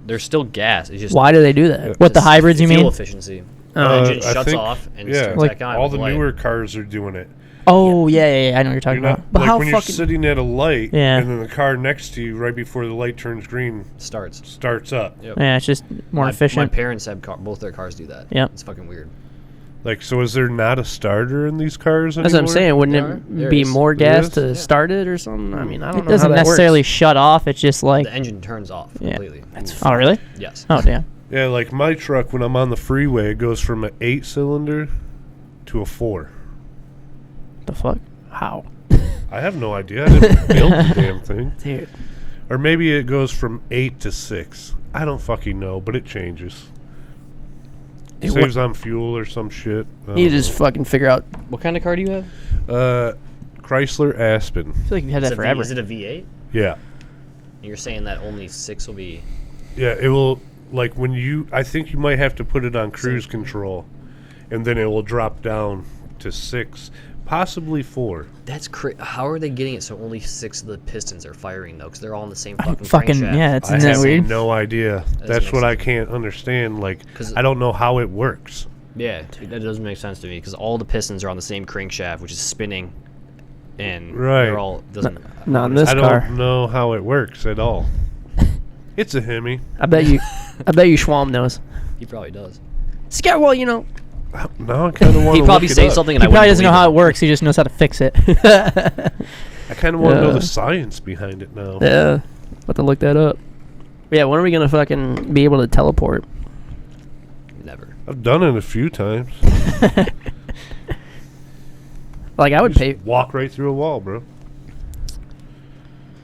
they're still gas. It's just Why do they do that? What, the just hybrids you fuel mean? efficiency. Oh. The engine I shuts think- off and yeah, starts Like, back on. all with the light. newer cars are doing it. Oh yeah, I know what you're talking You're about. not, But like how when you're fucking- sitting at a light, Yeah. and then the car next to you, right before the light turns green, starts. starts up. Yep. Yeah, it's just more My efficient. parents have both their cars do that. Yep. It's fucking weird. Like, so is there not a starter in these cars anymore? That's what I'm saying. Wouldn't There it be is. more There gas is? to start it or something? I mean, I don't It know. doesn't how that necessarily works. shut off. It's just like, The engine turns off Yeah. completely. oh really? Yes. Oh damn. Yeah, like my truck, when I'm on the freeway, it goes from an 8-cylinder to a 4. The fuck? How? I have no idea. I didn't build the damn thing. Dude. Or maybe it goes from 8 to 6. I don't fucking know, but it changes. Hey, Saves on fuel or some shit. I You don't just fucking figure out. What kind of car do you have? know. Chrysler Aspen. I feel like you've had that forever. Is it a V8? Yeah. And you're saying that only 6 will be... Yeah, it will, like when you, I think you might have to put it on cruise control, and then it will drop down to 6, possibly 4. That's How are they getting it so only 6 of the pistons are firing, though? Because they're all in the same I fucking fucking crankshaft. yeah. It's I isn't that have weird? no idea. That's make what I sense. can't understand. Like, 'Cause- I don't know how it works. Yeah, that doesn't make sense to me because all the pistons are on the same crankshaft, which is spinning, and Right. they're all doesn't. Not in this I car. don't know how it works at all. It's a Hemi. I bet you Schwalm knows. He probably does. Scare. Well, you know. Now I kind of want to He'd probably look say it up. something, and He I probably wouldn't doesn't know believe how it works. He just knows how to fix it. I kind of want to know Yeah. the science behind it now. Yeah. About to look that up. Yeah. When are we gonna fucking be able to teleport? Never. I've done it a few times. Like I would Just pay, walk right through a wall, bro.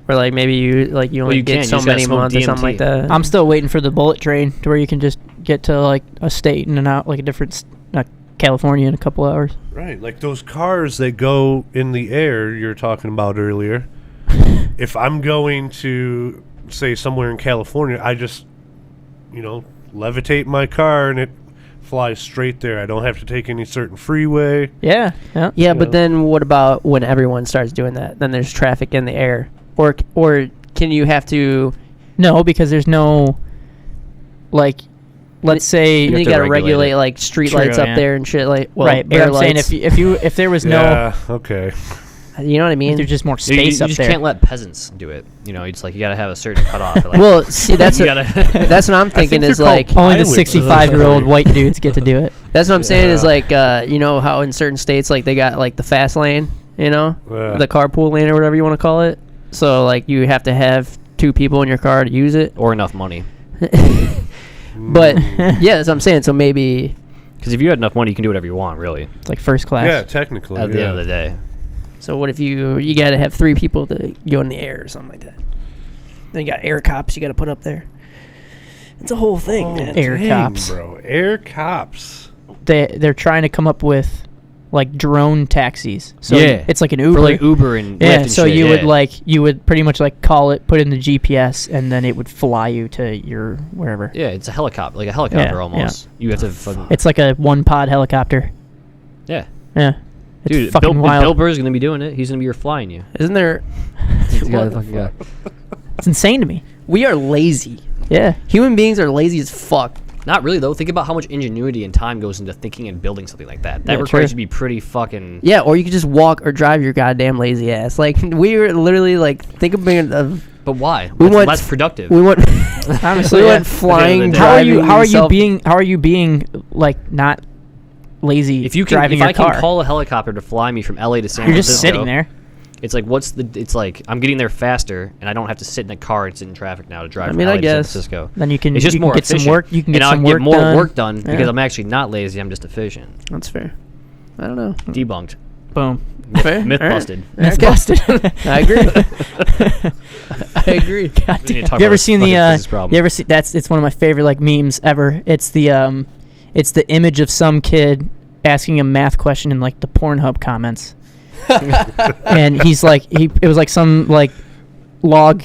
or like maybe you only you get can, so you just gotta many smoke months or something like DMT. that. I'm still waiting for the bullet train to where you can just get to like a state in and out, like a different, California in a couple hours. Right, like those cars that go in the air you're talking about earlier. If I'm going to, say, somewhere in California, I just, levitate my car and it flies straight there. I don't have to take any certain freeway. Yeah. Yeah. Yeah, You but know. then what about when everyone starts doing that? Then there's traffic in the air, or can you have to? No, because there's no, like, let's say, You, have to gotta regulate regulate it. like street True, lights up yeah. there and shit. Like, well, right? But air I'm saying lights. if there was no, Yeah, okay. You know what I mean? there's just more You space up just there. can't let peasants do it. It's like you gotta have a certain cutoff. Like, Well, see, that's you what, gotta. that's what I'm thinking think is they're called like. Only the pilots. 65-year-old white dudes get to do it. That's what I'm saying is Yeah. like, you know how in certain states like they got like the fast lane, Yeah. the carpool lane or whatever you want to call it. So like you have to have 2 people in your car to use it. or enough money. But yeah, that's what I'm saying. So maybe Because if you had enough money, you can do whatever you want, really. It's like first class. Yeah, technically. At the end of the day. So what if you got to have 3 people to go in the air or something like that? Then you got air cops you got to put up there. It's a whole thing, man. Air Dang, cops. bro. Air cops. They're trying to come up with like drone taxis. So Yeah. it's like an Uber. For like Uber and Lyft yeah, and so shit, you yeah. would pretty much like call it, put in the GPS, and then it would fly you to your wherever. Yeah, it's a helicopter, like a helicopter Yeah, almost. You have to fucking. It's like a one-pod helicopter. Yeah. Yeah. It's Dude, fucking Bill wild. Burr's going to be doing it. He's going to be flying you. Isn't there? It's insane to me. We are lazy. Yeah. Human beings are lazy as fuck. Not really, though. Think about how much ingenuity and time goes into thinking and building something like that. That Yeah, requires true. you to be pretty fucking. Yeah, or you could just walk or drive your goddamn lazy ass. Like we were literally like think of being But why? We That's want- less productive. we went Honestly, we yeah. went flying. day. How are you? driving How are you yourself- being? How are you being like not lazy? if you can, driving if your I can car, call a helicopter to fly me from LA to San you're Francisco, just sitting there. It's like it's like I'm getting there faster, and I don't have to sit in a car and sit in traffic now to drive. I from mean, LA I to San guess. Francisco. Then you can. It's just you can more get efficient. some work. You can get and some I'll get work more done. work done because Yeah. I'm actually not lazy. I'm just efficient. That's fair. I don't know. Debunked. Boom. Fair. Myth All right. busted. That's Okay. busted. I agree. I agree. God We need to damn. talk You about ever this seen fucking the? physics problem. You ever see? It's one of my favorite like memes ever. It's the image of some kid asking a math question in like the Pornhub comments, and he's like it was like some like log.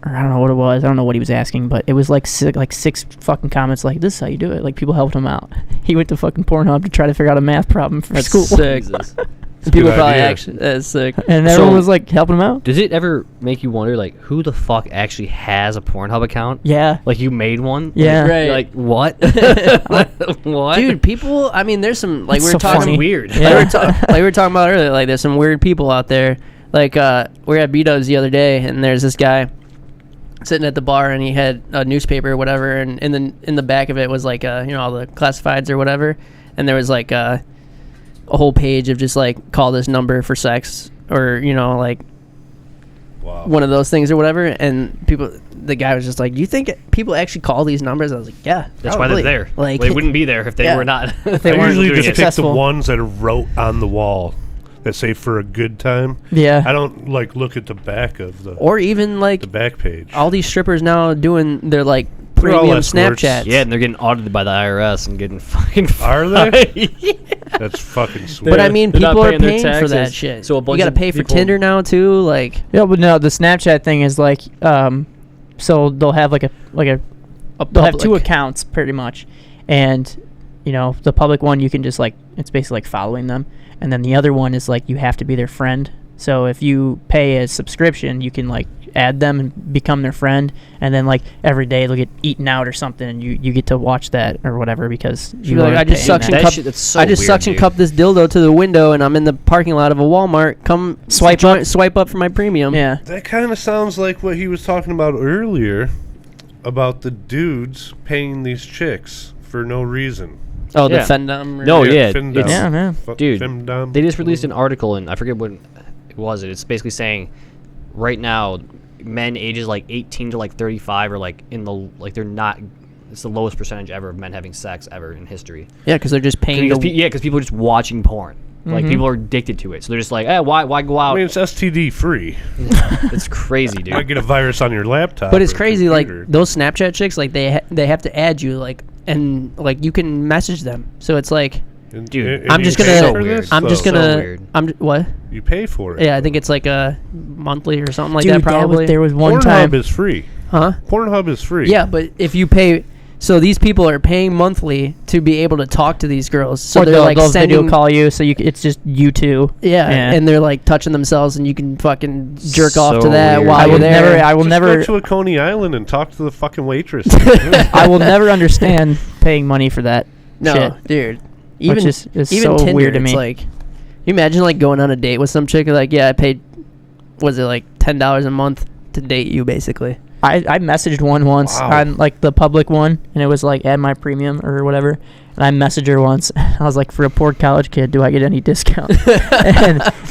Or I don't know what it was. I don't know what he was asking, but it was like six fucking comments like, this is how you do it. Like, people helped him out. He went to fucking Pornhub to try to figure out a math problem for That's school. sick. Jesus. People good probably idea. actually that's sick. And everyone So- was like helping him out. Does it ever make you wonder, like, who the fuck actually has a Pornhub account? Yeah. Like, you made one? Yeah. Like, Right. you're like, what? What? Dude, people. I mean, there's some like It's we were so talking. funny. weird. Yeah. Like we were talking about earlier. Like there's some weird people out there. Like we were at B-Dubs the other day, and there's this guy sitting at the bar, and he had a newspaper or whatever, and in the back of it was like all the classifieds or whatever. and there was like a whole page of just like call this number for sex, or like Wow. one of those things or whatever. And the guy was just like, "You think people actually call these numbers?" I was like, "Yeah, That's why probably." they're there. Like They wouldn't be there if they Yeah. were not. If they I weren't usually doing just it. pick the Successful. ones that are wrote on the wall that say for a good time. Yeah. I don't like look at the back of the Or even like the back page. all these strippers now doing their like They're all premium escorts. Snapchats. Yeah, and they're getting audited by the IRS and getting fucking. Are they? Yeah. That's fucking sweet. But I mean, They're not people are paying their paying for that taxes. shit. So a You bunch got to of pay for people- Tinder now too. Like Yeah, but no, the Snapchat thing is like, so they'll have they'll have two public. accounts pretty much, and the public one you can just like, it's basically like following them, and then the other one is like you have to be their friend. So if you pay a subscription, you can like add them and become their friend, and then like every day they'll get eaten out or something, and you get to watch that or whatever because She'd be you like, are I just paying suction that. cup. That's so I just weird, suction dude. cup this dildo to the window, and I'm in the parking lot of a Walmart. Come Swipe up. swipe up for my premium. Yeah. that kind of sounds like what he was talking about earlier about the dudes paying these chicks for no reason. Oh, the Yeah. Fendom. No, yeah, Femdom. it's- Yeah, man. Dude, Femdom. They just released an article, and I forget what it was. It's basically saying, right now, men ages like 18 to like 35 are like in the like they're not. It's the lowest percentage ever of men having sex ever in history. Yeah, because they're just paying. Because people are just watching porn. Like people are addicted to it, so they're just like, why go out? I mean, it's STD free. It's crazy, You might dude. get a virus on your laptop. But it's or crazy, like computer. those Snapchat chicks, like they have to add you, like, and like you can message them. So it's like Dude, and I'm you just pay gonna, for this, I'm just though. gonna, weird. what? You pay for it. Yeah, I think it's like a monthly or something like Dude, that. Probably. there was one Pornhub time. is free. Huh? Pornhub is free. Yeah, but if you pay, so these people are paying monthly to be able to talk to these girls. So Or they're like they'll sending, video call you, so it's just you two. yeah, Yeah. and they're like touching themselves, and you can fucking jerk off to So that weird. while I you're will there. I will Just never, go to a Coney Island and talk to the fucking waitress. I will never understand paying money for that. No, shit. dude. Which Even is even so Tinder, weird to it's me. like, you imagine like going on a date with some chick, like, yeah, I paid, was it like $10 a month to date you, basically? I messaged one once Wow. on like the public one, and it was like add my premium or whatever. And I messaged her once. I was like, for a poor college kid, do I get any discount?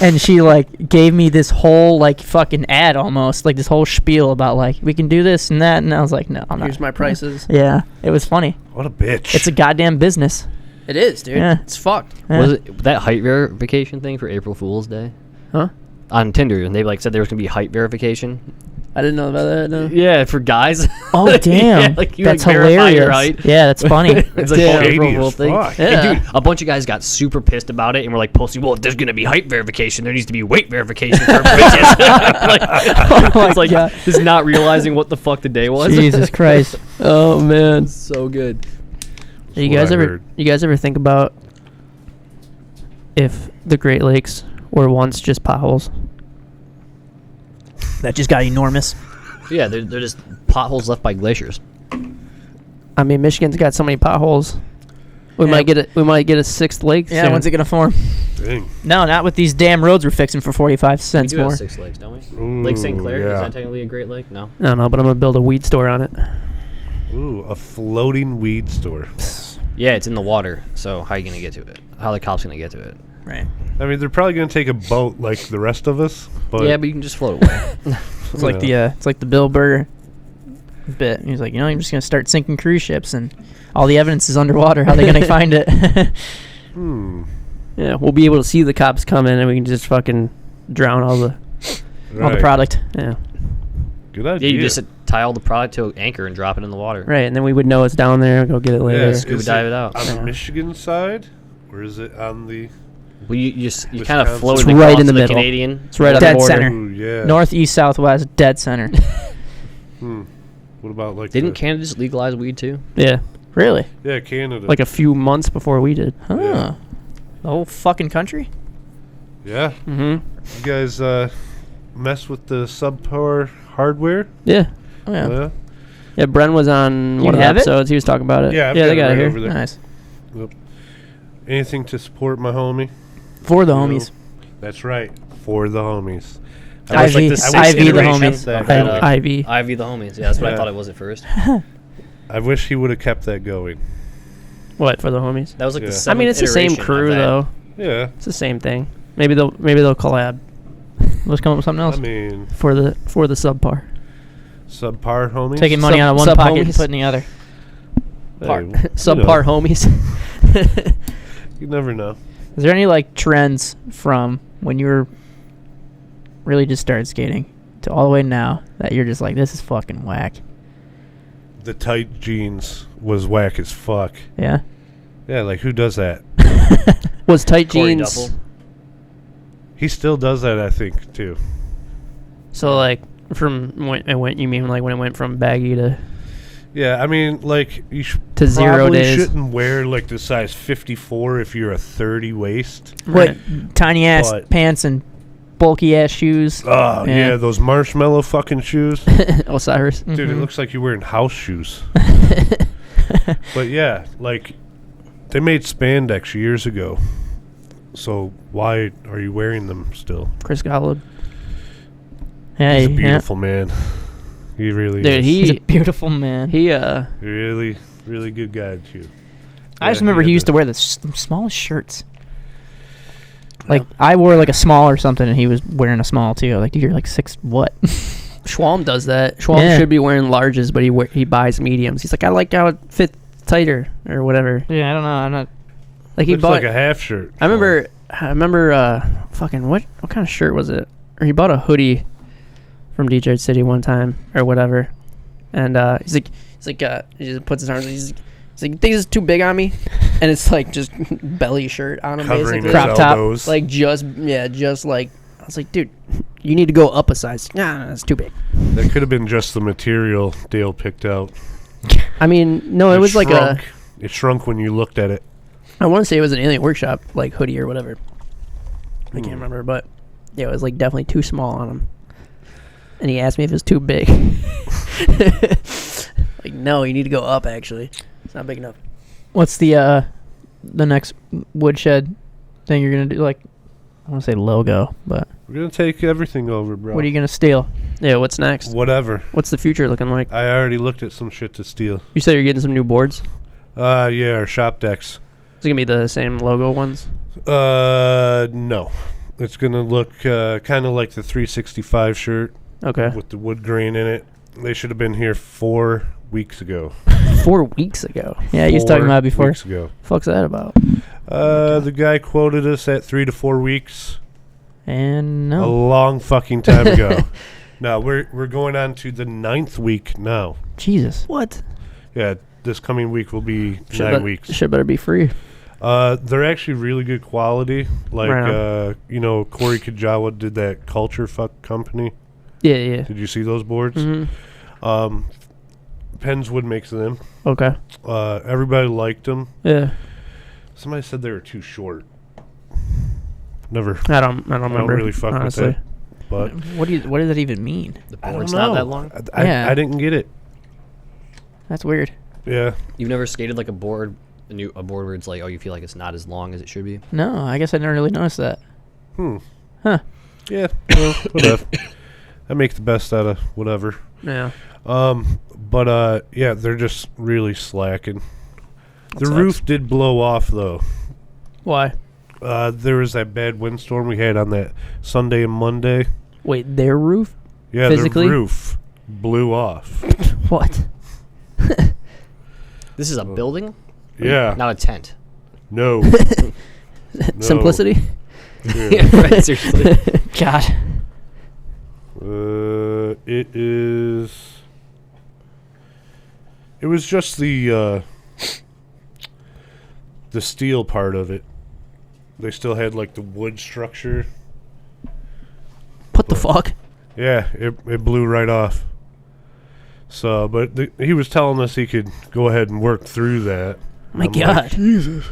and she like gave me this whole like fucking ad almost, like this whole spiel about like we can do this and that. And I was like, no, I'm not. Here's my prices. Yeah, it was funny. What a bitch. It's a goddamn business. It is, dude. Yeah. It's fucked. Yeah. Was it that height verification thing for April Fool's Day Huh? on Tinder? And they like said there was gonna be height verification. I didn't know about that. No. Yeah, for guys. Oh damn, like you that's like verify hilarious. your height. Yeah, that's funny. It's like Damn. a April Shady Fool as thing. fuck. Yeah. And dude, a bunch of guys got super pissed about it and were like posting, well, if there's gonna be height verification, there needs to be weight verification for bitches. Like, my it's like God. just not realizing what the fuck the day was. Jesus Christ. Oh man. So good. You what guys I ever heard. you guys ever think about if the Great Lakes were once just potholes? That just got enormous. Yeah, they're just potholes left by glaciers. I mean, Michigan's got so many potholes. We Yeah. might get a sixth lake. Yeah, soon. when's it gonna form? Dang. No, not with these damn roads we're fixing for 45 cents We do more. have 6 lakes, don't we? Ooh, Lake St. Clair, yeah. is that technically a Great Lake? No. I don't know, but I'm gonna build a weed store on it. Ooh, a floating weed store. Yeah, it's in the water, so how are you going to get to it? How are the cops going to get to it? Right. I mean, they're probably going to take a boat like the rest of us, but Yeah, but you can just float away. It's like the Bill Burr bit. He's like, I'm just gonna start sinking cruise ships, and all the evidence is underwater. How are they gonna find it? Yeah, we'll be able to see the cops coming, and we can just fucking drown all the. All the Right. product. Yeah, Good Yeah, idea. you just tie all the product to an anchor and drop it in the water. right, and then we would know it's down there. Go get it later. Scuba is dive it out. on Yeah. the Michigan side, or is it on the? Well, you kind Wisconsin. of float It's across right in to the middle. Canadian. It's right on Dead the border. center. Ooh, yeah. North, east, southwest, dead center. What about like? Didn't the, Canada just legalize weed too? Yeah, Really? Yeah, Canada. like a few months before we did. Huh. Yeah. The whole fucking country? Yeah. Mm-hmm. You guys mess with the subpar hardware? Yeah, Oh, yeah. Yeah. yeah. Bren was on You one of the have it? episodes. He was talking about it. Yeah, I've yeah, got they it got right it here over there. Nice. Anything to support my homie? For the You know? homies. That's right. For the homies. I wish, like, the I wish IV the iteration homies. that Okay. going. Ivy. Ivy the homies. Yeah, that's what I Yeah. thought it was at first. I wish he would have kept that going. What, for the homies? That was like Yeah. the I mean, it's the same iteration of crew that. though. Yeah. It's the same thing. Maybe they'll collab Let's come up with something else. I mean, for the subpar. subpar homies. Taking money out of one sub pocket and homies. putting in the other. Par, you subpar know, homies. You never know. Is there any like trends from when you were really just started skating to all the way now that you're just like, this is fucking whack? The tight jeans was whack as fuck. Yeah. Yeah, like who does that? Was tight Corey jeans. Duffel. He still does that, I think, too. So like from when it went, you mean like when it went from baggy to Yeah, I mean, like you To 0 probably days. shouldn't wear like the size 54 if you're a 30 waist. What tiny ass But- pants and bulky ass shoes. Oh Yeah. yeah, those marshmallow fucking shoes. Osiris? Dude, it Mhm. looks like you're wearing house shoes. But yeah, like they made spandex years ago. So why are you wearing them still? Chris Golub. Hey, He's a yeah. beautiful man. He really Dude, is. He's a beautiful man. He really, really good guy too. I just Yeah, remember he had used to wear the smallest shirts. Like I wore like a small or something, and he was wearing a small too. Like, dude, you're like 6 what? Schwalm does that. Schwalm Yeah. should be wearing larges, but he buys mediums. He's like, I like how it fits tighter or whatever. Yeah, I don't know. I'm not. Like he Looks bought. like a half shirt. I remember. Fucking what kind of shirt was it? Or he bought a hoodie from DJ City one time or whatever, and he's like he just puts his arms. He's like, you think this is too big on me? And it's like just belly shirt on him, Covering basically. his Crop top. elbows. Like just like I was like, dude, you need to go up a size. Nah, that's too big. That could have been just the material Dale picked out. I mean, no, it was like shrunk. It shrunk when you looked at it. I want to say it was an Alien Workshop like hoodie or whatever. I can't remember, but yeah, it was like definitely too small on him. And he asked me if it was too big. Like, no, you need to go up. Actually, it's not big enough. What's the next Woodshed thing you're gonna do? Like, I want to say logo, but We're gonna take everything over, bro. what are you gonna steal? Yeah, what's next? Whatever. What's the future looking like? I already looked at some shit to steal. You said you're getting some new boards. Yeah, our shop decks. Is it gonna be the same logo ones? No. It's gonna look kind of like the 365 shirt Okay. with the wood grain in it. They should have been here 4 weeks ago. 4 weeks ago. Yeah, you was talking 4 about it before. weeks ago. Fuck's that about? The guy quoted us at 3 to 4 weeks. And A no, long fucking time ago. No, we're going on to the 9th week now. Jesus. What? Yeah, this coming week will be 9 weeks. Shit better be free. They're actually really good quality. Like, Right Corey Kajawa did that Culture Fuck company. Yeah. Did you see those boards? Mm-hmm. Penswood makes them. Okay. Everybody liked them. Yeah. Somebody said they were too short. Never. I don't remember. really fuck with honestly. that. But What does that even mean? The I don't board's know. not that long. Yeah. I didn't get it. That's weird. Yeah. You've never skated like a board where it's like, oh, you feel like it's not as long as it should be. No, I guess I never really noticed that. Huh. Yeah. Well, whatever. I make the best out of whatever. Yeah. But yeah, they're just really slacking. The sucks. roof did blow off though. Why? There was that bad windstorm we had on that Sunday and Monday. Wait, their roof? Yeah, Physically? the roof blew off. What? This is a building, Yeah. not a tent. No. Simplicity? Yeah. Right, seriously. God. It is. It was just the steel part of it. They still had like the wood structure. What the fuck? Yeah, it blew right off. So, but he was telling us he could go ahead and work through that. My I'm God. like, Jesus.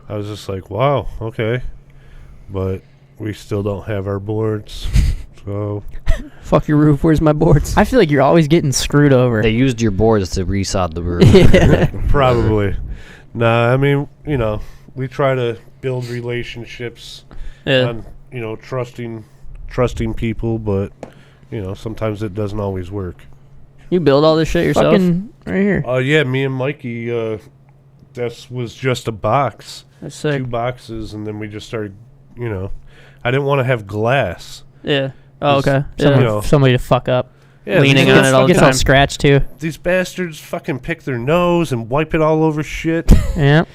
I was just like, wow, okay. But we still don't have our boards. So, Fuck your roof. Where's my boards? I feel like you're always getting screwed over. They used your boards to resod the roof. Yeah. probably. Nah, I mean, we try to build relationships Yeah. on, trusting people, but, sometimes it doesn't always work. You build all this shit yourself? Fucking right here. Yeah, me and Mikey that was just a box. That's sick. 2 boxes, and then we just started, I didn't want to have glass. Yeah. Oh, okay. Somebody to fuck up. Yeah, Leaning on it all the Gets time. all scratched too. These bastards fucking pick their nose and wipe it all over shit. Yeah.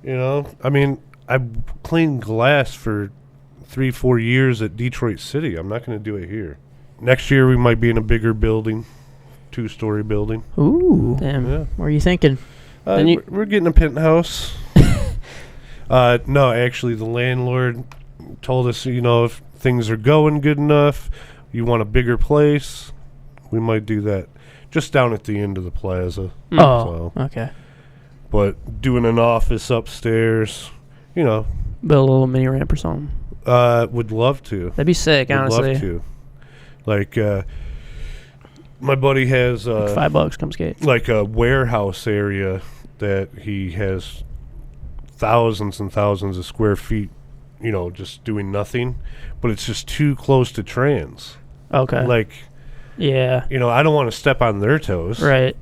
I mean, I cleaned glass for 3-4 years at Detroit City. I'm not going to do it here. Next year we might be in a bigger building, 2-story building. Ooh. Damn. Yeah. What are you thinking? We're getting a penthouse. No, actually, the landlord told us, if things are going good enough, you want a bigger place, we might do that. Just down at the end of the plaza. Oh, okay. But doing an office upstairs, Build a little mini ramp or something. would love to. That'd be sick, honestly. Would love to. Like, my buddy has Like $5 come skate. like a warehouse area that he has thousands and thousands of square feet, just doing nothing, but it's just too close to trans. Okay. Like, Yeah. I don't want to step on their toes. Right.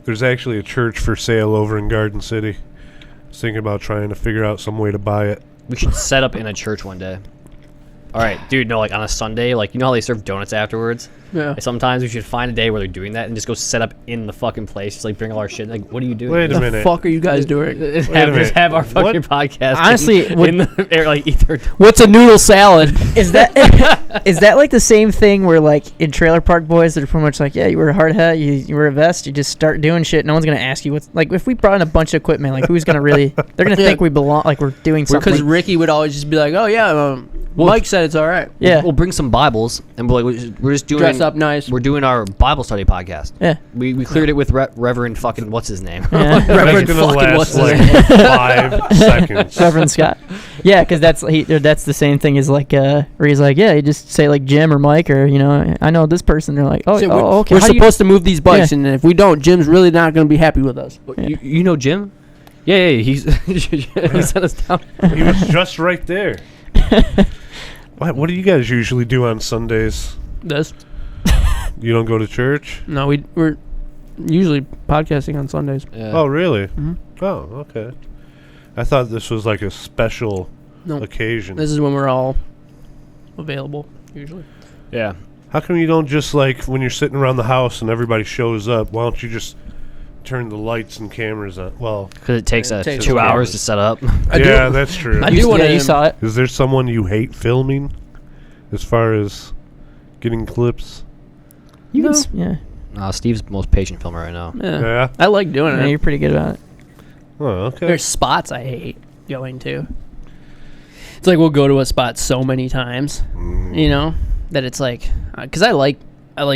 There's actually a church for sale over in Garden City. I was thinking about trying to figure out some way to buy it. We should set up in a church one day. All right, dude. No, like on a Sunday, like how they serve donuts afterwards. Yeah. Sometimes we should find a day where they're doing that and just go set up in the fucking place. Just like bring all our shit. Like, what are you doing? Wait a The minute. fuck are you guys doing? Just Wait a minute. have our fucking What? podcast. Honestly, in the air, like either. What's a noodle salad? Is that is that like the same thing where like in Trailer Park Boys they're pretty much like, yeah, you wear a hard hat, you wear a vest, you just start doing shit. No one's gonna ask you what's like. If we brought in a bunch of equipment, like who's gonna really? They're gonna Yeah. think we belong, like we're doing something. Because Ricky would always just be like, "Oh yeah, Mike said it's all right. Yeah. We'll bring some Bibles and we're just doing. Dress up nice." We're doing our Bible study podcast. Yeah. We cleared it with Reverend fucking what's his name. Yeah. Reverend That's gonna fucking what's last his like 5 seconds. Reverend Scott. Yeah, because that's the same thing as like where he's like, yeah, you just say like Jim or Mike or I know this person. They're like, oh, So oh okay. We're How do you- supposed to move these bikes, Yeah. and if we don't, Jim's really not going to be happy with us. You know Jim? Yeah, he's he set us down. He was just right there. What do you guys usually do on Sundays? This? You don't go to church? No, we're usually podcasting on Sundays. Yeah. Oh, really? Mhm. Oh, okay. I thought this was like a special No, occasion. this is when we're all available. Usually. Yeah. How come you don't just like when you're sitting around the house and everybody shows up? Why don't you just turn the lights and cameras on? Well, Because it takes It takes 2 a hours while. to set up. yeah, that's true. I do want Yeah, to. you saw it. Is there someone you hate filming as far as getting clips? You can No. yeah. Steve's the most patient filmer right now. Yeah. Yeah. I like doing Yeah, it. you're pretty good about it. Oh, okay. There's spots I hate going to. It's like we'll go to a spot so many times, that it's like, because I like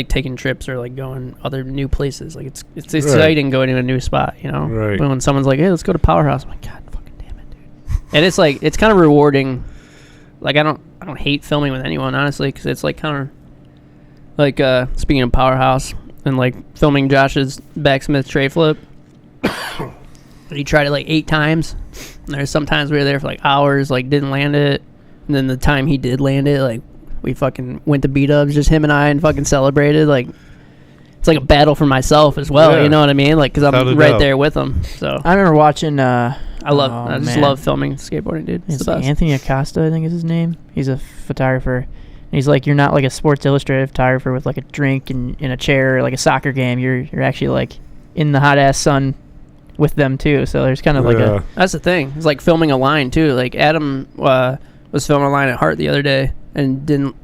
taking trips or like going other new places. Like it's exciting going to a new spot, Right. But when someone's like, hey, let's go to Powerhouse, I'm like, God fucking damn it, dude. And it's like, it's kind of rewarding. Like I don't hate filming with anyone, honestly, because it's like kind of like speaking of Powerhouse and like filming Josh's backsmith tray flip. He tried it like 8 times. And there's sometimes we were there for like hours, like didn't land it. And then the time he did land it, like we fucking went to beat-ups, just him and I, and fucking celebrated. Like it's like a battle for myself as well. Yeah. You know what I mean? Like because Without a I'm right doubt. there with him. So I remember watching. I just man. love filming skateboarding, dude. It's It's the like best. Anthony Acosta, I think is his name. He's a photographer. And he's like, you're not like a Sports Illustrated photographer with like a drink and in a chair or like a soccer game. You're actually like in the hot ass sun with them too. So there's kind of like Yeah. That's the thing. It's like filming a line too. Like Adam was filming a line at Hart the other day and didn't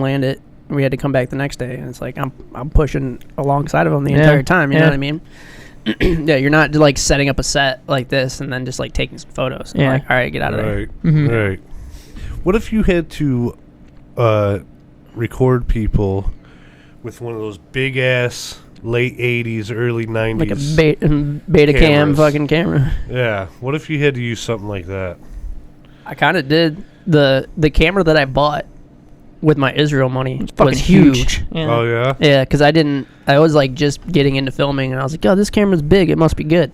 land it. We had to come back the next day, and it's like I'm pushing alongside of him the Yeah. entire time. You know Yeah. what I mean? Yeah, you're not like setting up a set like this and then just like taking some photos. I'm Yeah. like, all right, get out of there. Right. Mhm. Right. What if you had to record people with one of those big ass late 80s, early 90s? Like a beta cam Cameras. fucking camera. Yeah. What if you had to use something like that? I kind of did. The camera that I bought with my Israel money fucking was huge. Yeah. Oh, yeah? Yeah, because I was like just getting into filming, and I was like, oh, this camera's big. It must be good.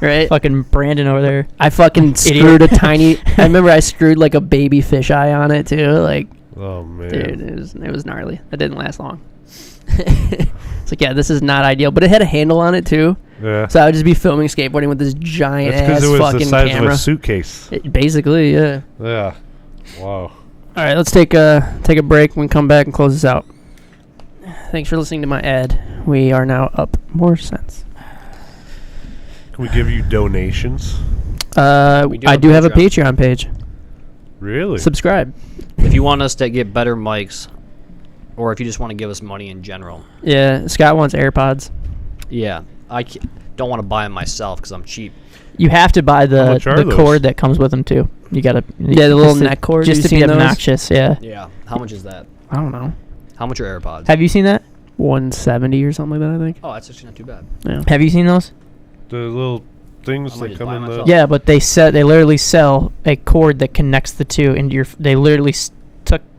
Right? Fucking Brandon over there. I fucking screwed a tiny. I remember I screwed like a baby fisheye on it too. Like, Oh, man. dude, it was gnarly. It didn't last long. It's like, yeah, this is not ideal, but it had a handle on it too. Yeah. So I would just be filming skateboarding with this giant That's because ass it was fucking the size camera. of a suitcase. Basically, yeah. Yeah. Wow. All right, let's take a break. We can come back and close this out. Thanks for listening to my ad. We are now up more cents. Can we give you donations? I do have a Patreon page. Really? Subscribe. If you want us to get better mics, or if you just want to give us money in general. Yeah, Scott wants AirPods. Yeah, don't want to buy them myself because I'm cheap. You have to buy How the much are those? cord that comes with them too. You gotta Yeah, the little neck cord. just You to be seen those? obnoxious. Yeah. Yeah. How much is that? I don't know. How much are AirPods? Have you seen that? 170 or something like that, I think. Oh, that's actually not too bad. Yeah. Have you seen those? The little things I might that just come buy in the... myself. Yeah, but they literally sell a cord that connects the two into your. They literally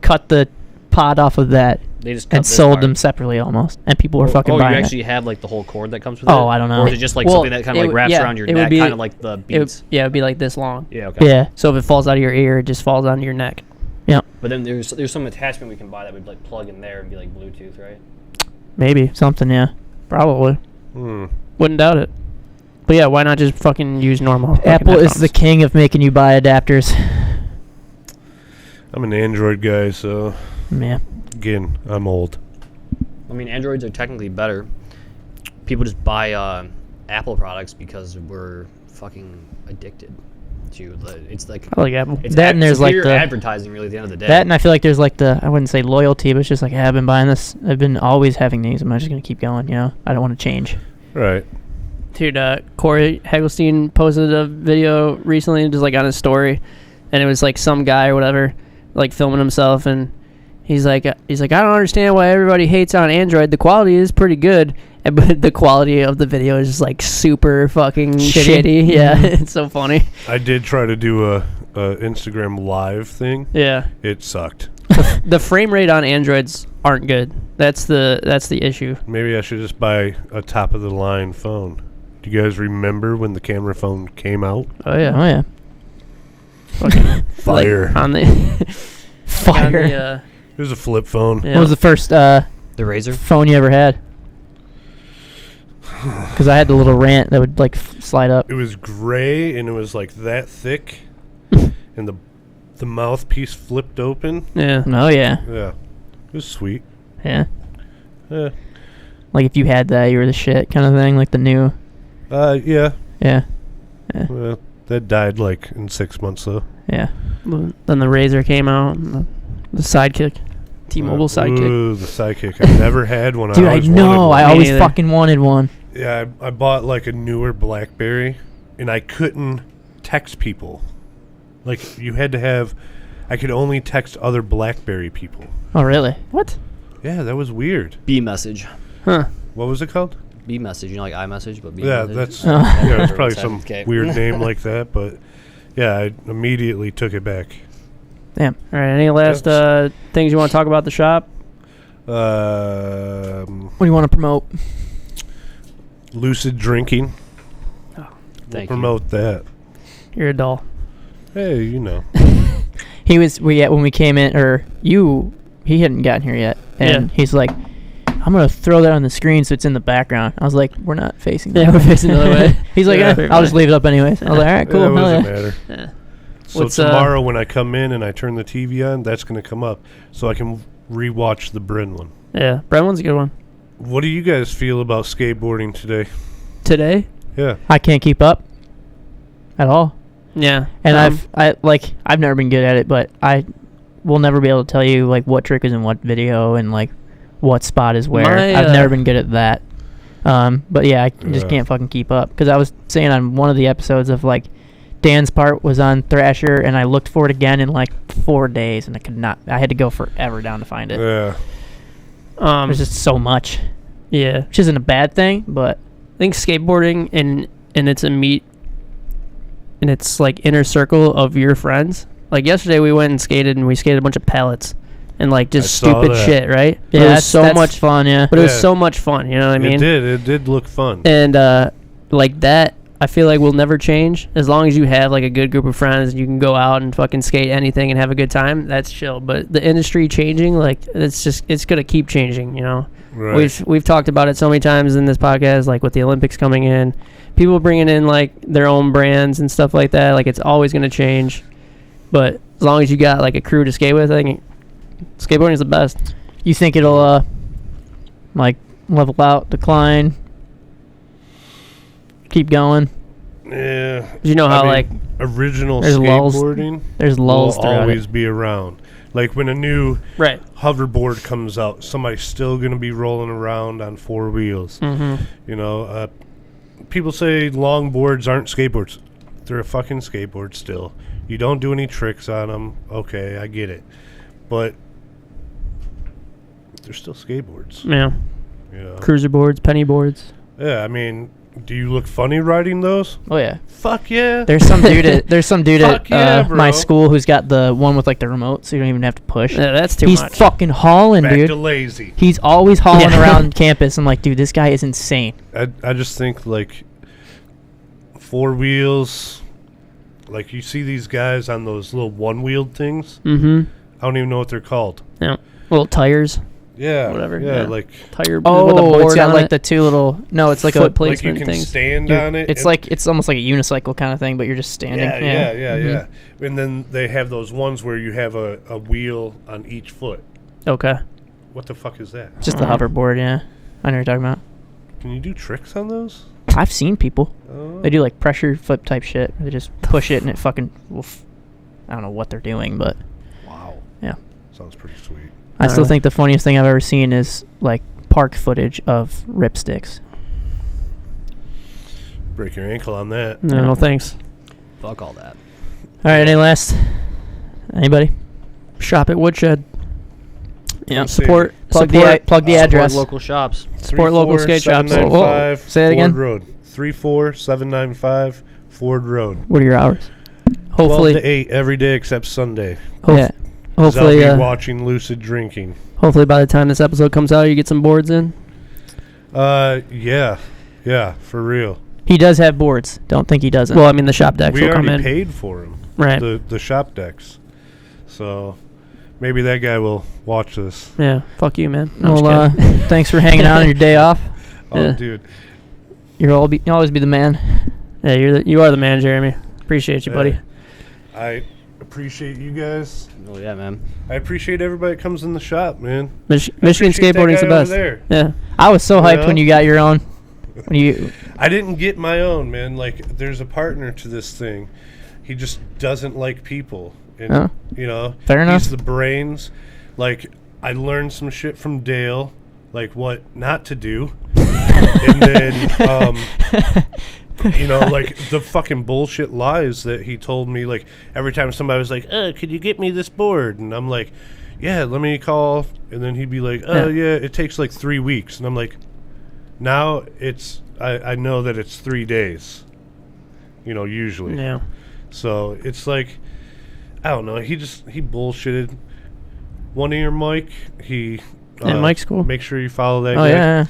cut the pod off of that They just cut and this sold part. them separately almost, and people were fucking Oh, buying you it. actually have like the whole cord that comes with it? Oh, I don't know. Or is it just like Well, something that kind of it like would- wraps yeah, around your it would neck, be- kind of like the It would, beads? yeah, it'd be like this long. Yeah, okay. Yeah. So if it falls out of your ear, it just falls onto your neck. But then there's some attachment we can buy that would like plug in there and be like Bluetooth, right? Maybe. Something, yeah. Probably. Wouldn't doubt it. But yeah, why not just fucking use normal? fucking Apple is the headphones? king of making you buy adapters. I'm an Android guy, so... Yeah. Again, I'm old. I mean, Androids are technically better. People just buy Apple products because we're fucking addicted to the. It's like I like Apple. it's That and there's, like, superior the- advertising really at the end of the day. That and I feel like there's like I wouldn't say loyalty, but it's just like, hey, I've been buying this. I've been always having these. I'm just going to keep going, you know? I don't want to change. Right. Dude, Corey Hagelstein posted a video recently, just like on his story, and it was like some guy or whatever, like filming himself, and he's like, I don't understand why everybody hates on Android. The quality is pretty good, but the quality of the video is just like super fucking shitty. Yeah, it's so funny. I did try to do a Instagram live thing. Yeah, It sucked. the frame rate on Androids aren't good. That's the issue. Maybe I should just buy a top-of-the-line phone. Do you guys remember when the camera phone came out? Oh yeah, Oh, yeah. fucking Fire. like, on the Fire. on the, It was a flip phone. yeah. What was the first the Razor. phone you ever had? Because I had the little rant that would like slide up. It was gray, and it was like that thick, and the mouthpiece flipped open. Yeah. Oh, yeah. Yeah. It was sweet. Yeah. Yeah. Like if you had that, you were the shit kind of thing. Like the new. Yeah. Yeah. Well, that died like in 6 months, though. Yeah. Then the Razor came out, and the Sidekick, T-Mobile Sidekick. Ooh, the Sidekick. I never had one. Dude, I always know. wanted one. I Me always neither. fucking wanted one. Yeah, I bought like a newer BlackBerry, and I couldn't text people. Like, you had to have... I could only text other BlackBerry people. Oh, really? What? Yeah, that was weird. B message. Huh. What was it called? B message. You know, like iMessage, but B Yeah, message. that's... Oh. Yeah, it's probably some Okay. weird name like that, but... Yeah, I immediately took it back. Damn. All right. Any last things you want to talk about the shop? What do you want to promote? Lucid drinking. Thank you. Promote that. You're a doll. Hey, you know. When we came in, or he hadn't gotten here yet, and Yeah. he's like, I'm gonna throw that on the screen so it's in the background. I was like, we're not facing that Yeah, we're way. facing the other way. He's like, Yeah, eh, fair I'll just play. leave it up anyways. I was like, all right, cool. It hell doesn't yeah. matter. Yeah. So What's, tomorrow when I come in and I turn the TV on, that's going to come up so I can rewatch the Bryn one. Yeah. Brentwood's a good one. What do you guys feel about skateboarding today? Today? Yeah. I can't keep up at all. Yeah. And I've never been good at it, but I will never be able to tell you like what trick is in what video and like what spot is where. I've never been good at that. But yeah, I just Yeah. can't fucking keep up. Because I was saying on one of the episodes of like Dan's part was on Thrasher, and I looked for it again in like 4 days, and I could not. I had to go forever down to find it. Yeah. There's just so much, yeah. which isn't a bad thing, but I think skateboarding and it's a meet, and it's like inner circle of your friends. Like yesterday, we went and skated, and we skated a bunch of pallets, and like just I saw stupid that. shit, right? But yeah, it was that's, so that's much fun. Yeah, But it was Yeah. so much fun. You know what I mean? It did look fun. And like that, I feel like will never change as long as you have like a good group of friends and you can go out and fucking skate anything and have a good time. That's chill. But the industry changing, like it's gonna keep changing. You know, Right. we've talked about it so many times in this podcast. Like with the Olympics coming in, people bringing in like their own brands and stuff like that. Like it's always gonna change. But as long as you got like a crew to skate with, I think skateboarding is the best. You think it'll like level out, decline, keep going? Yeah. You know how like original there's lulls. skateboarding There's lulls will throughout always it. be around. Like when a new right. hoverboard comes out, somebody's still gonna be rolling around on four wheels. Mm-hmm. You know, people say longboards aren't skateboards. They're a fucking skateboard still. You don't do any tricks on them. Okay, I get it, but they're still skateboards. Yeah. You know? Cruiser boards, penny boards. Yeah, I mean, do you look funny riding those? Oh yeah. Fuck yeah. There's some dude at Fuck yeah, bro. my school who's got the one with like the remote, so you don't even have to push. Yeah, that's too He's much. fucking hauling, Back dude. to lazy. He's always hauling Yeah. around campus. I'm like, dude, this guy is insane. I just think like four wheels. Like you see these guys on those little one-wheeled things. Mm-hmm. I don't even know what they're called. Yeah. Little tires. Yeah, Whatever, Yeah, yeah. like Tire with a Oh, board it's got on like it. the two little. No, it's like Foot a. like you placement can things. stand you're- on it. It's and- like it's almost like a unicycle kind of thing, but you're just standing. yeah. Mhm. And then they have those ones where you have a wheel on each foot. Okay. What the fuck is that? Just the hoverboard. Yeah, I know what you're talking about. Can you do tricks on those? I've seen people. Oh. They do like pressure flip type shit. They just push it and it fucking. I don't know what they're doing, but Wow. yeah. Sounds pretty sweet. I still think the funniest thing I've ever seen is like park footage of ripsticks. Break your ankle on that. No thanks. Fuck all that. All right, any last? Anybody? Shop at Woodshed. Yeah. Support. Plug support. the address. Support local shops. Support local skate shops. 34795 Say it again. Ford Road. 34795 Ford Road. What are your hours? 12 Hopefully. to 8 every day except Sunday. Yeah. 'Cause Hopefully. I'll be watching Lucid drinking. Hopefully by the time this episode comes out, you get some boards in. Yeah, for real. He does have boards. Don't think he doesn't. Well, I mean the shop decks We will come already in. paid for them. Right. The shop decks. So maybe that guy will watch this. Yeah. Fuck you, man. No, I'm well, just kidding. thanks for hanging out on your day off. Oh, Yeah. dude. You'll always be the man. Yeah, you are the man, Jeremy. Appreciate you, buddy. I appreciate you guys. Oh yeah, man. I appreciate everybody that comes in the shop, man. Michigan Appreciate that skateboarding's the guy over best. there. Yeah. I was so hyped Yeah. when you got your own. When you I didn't get my own, man. Like, there's a partner to this thing. He just doesn't like people. And, Oh. you know, Fair enough. he's the brains. Like, I learned some shit from Dale, like what not to do. And then, you know, like the fucking bullshit lies that he told me. Like, every time somebody was like, could you get me this board? And I'm like, yeah, let me call. And then he'd be like, yeah, it takes like 3 weeks. And I'm like, now it's I know that it's 3 days, you know, usually. Yeah. So it's like, I don't know. He bullshitted. One ear Mike. He Yeah, Mike's cool. Make sure you follow that oh guy. yeah.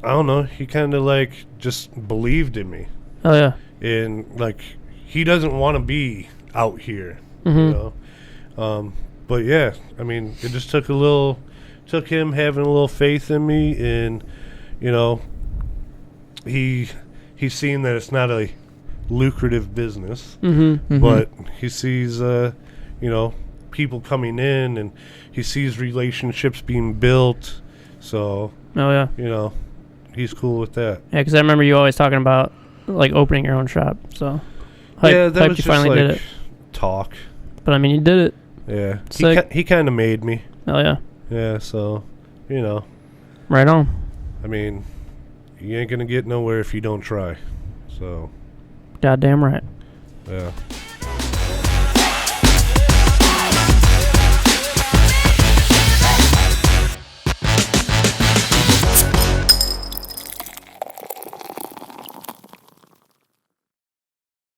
I don't know. He kind of like just believed in me, Oh yeah. and like he doesn't want to be out here, Mm-hmm. you know. But yeah, I mean, it just took him having a little faith in me, and you know, he's seen that it's not a lucrative business, Mm-hmm. but he sees, you know, people coming in, and he sees relationships being built. So, Oh yeah. you know, he's cool with that. Yeah, because I remember you always talking about like opening your own shop. So Yeah, that hyped was you just finally like did it. talk. But I mean, you did it. Yeah, Sick. he kind of made me. Oh yeah. Yeah, so, you know, Right on. I mean, you ain't gonna get nowhere if you don't try. So, Goddamn right. yeah.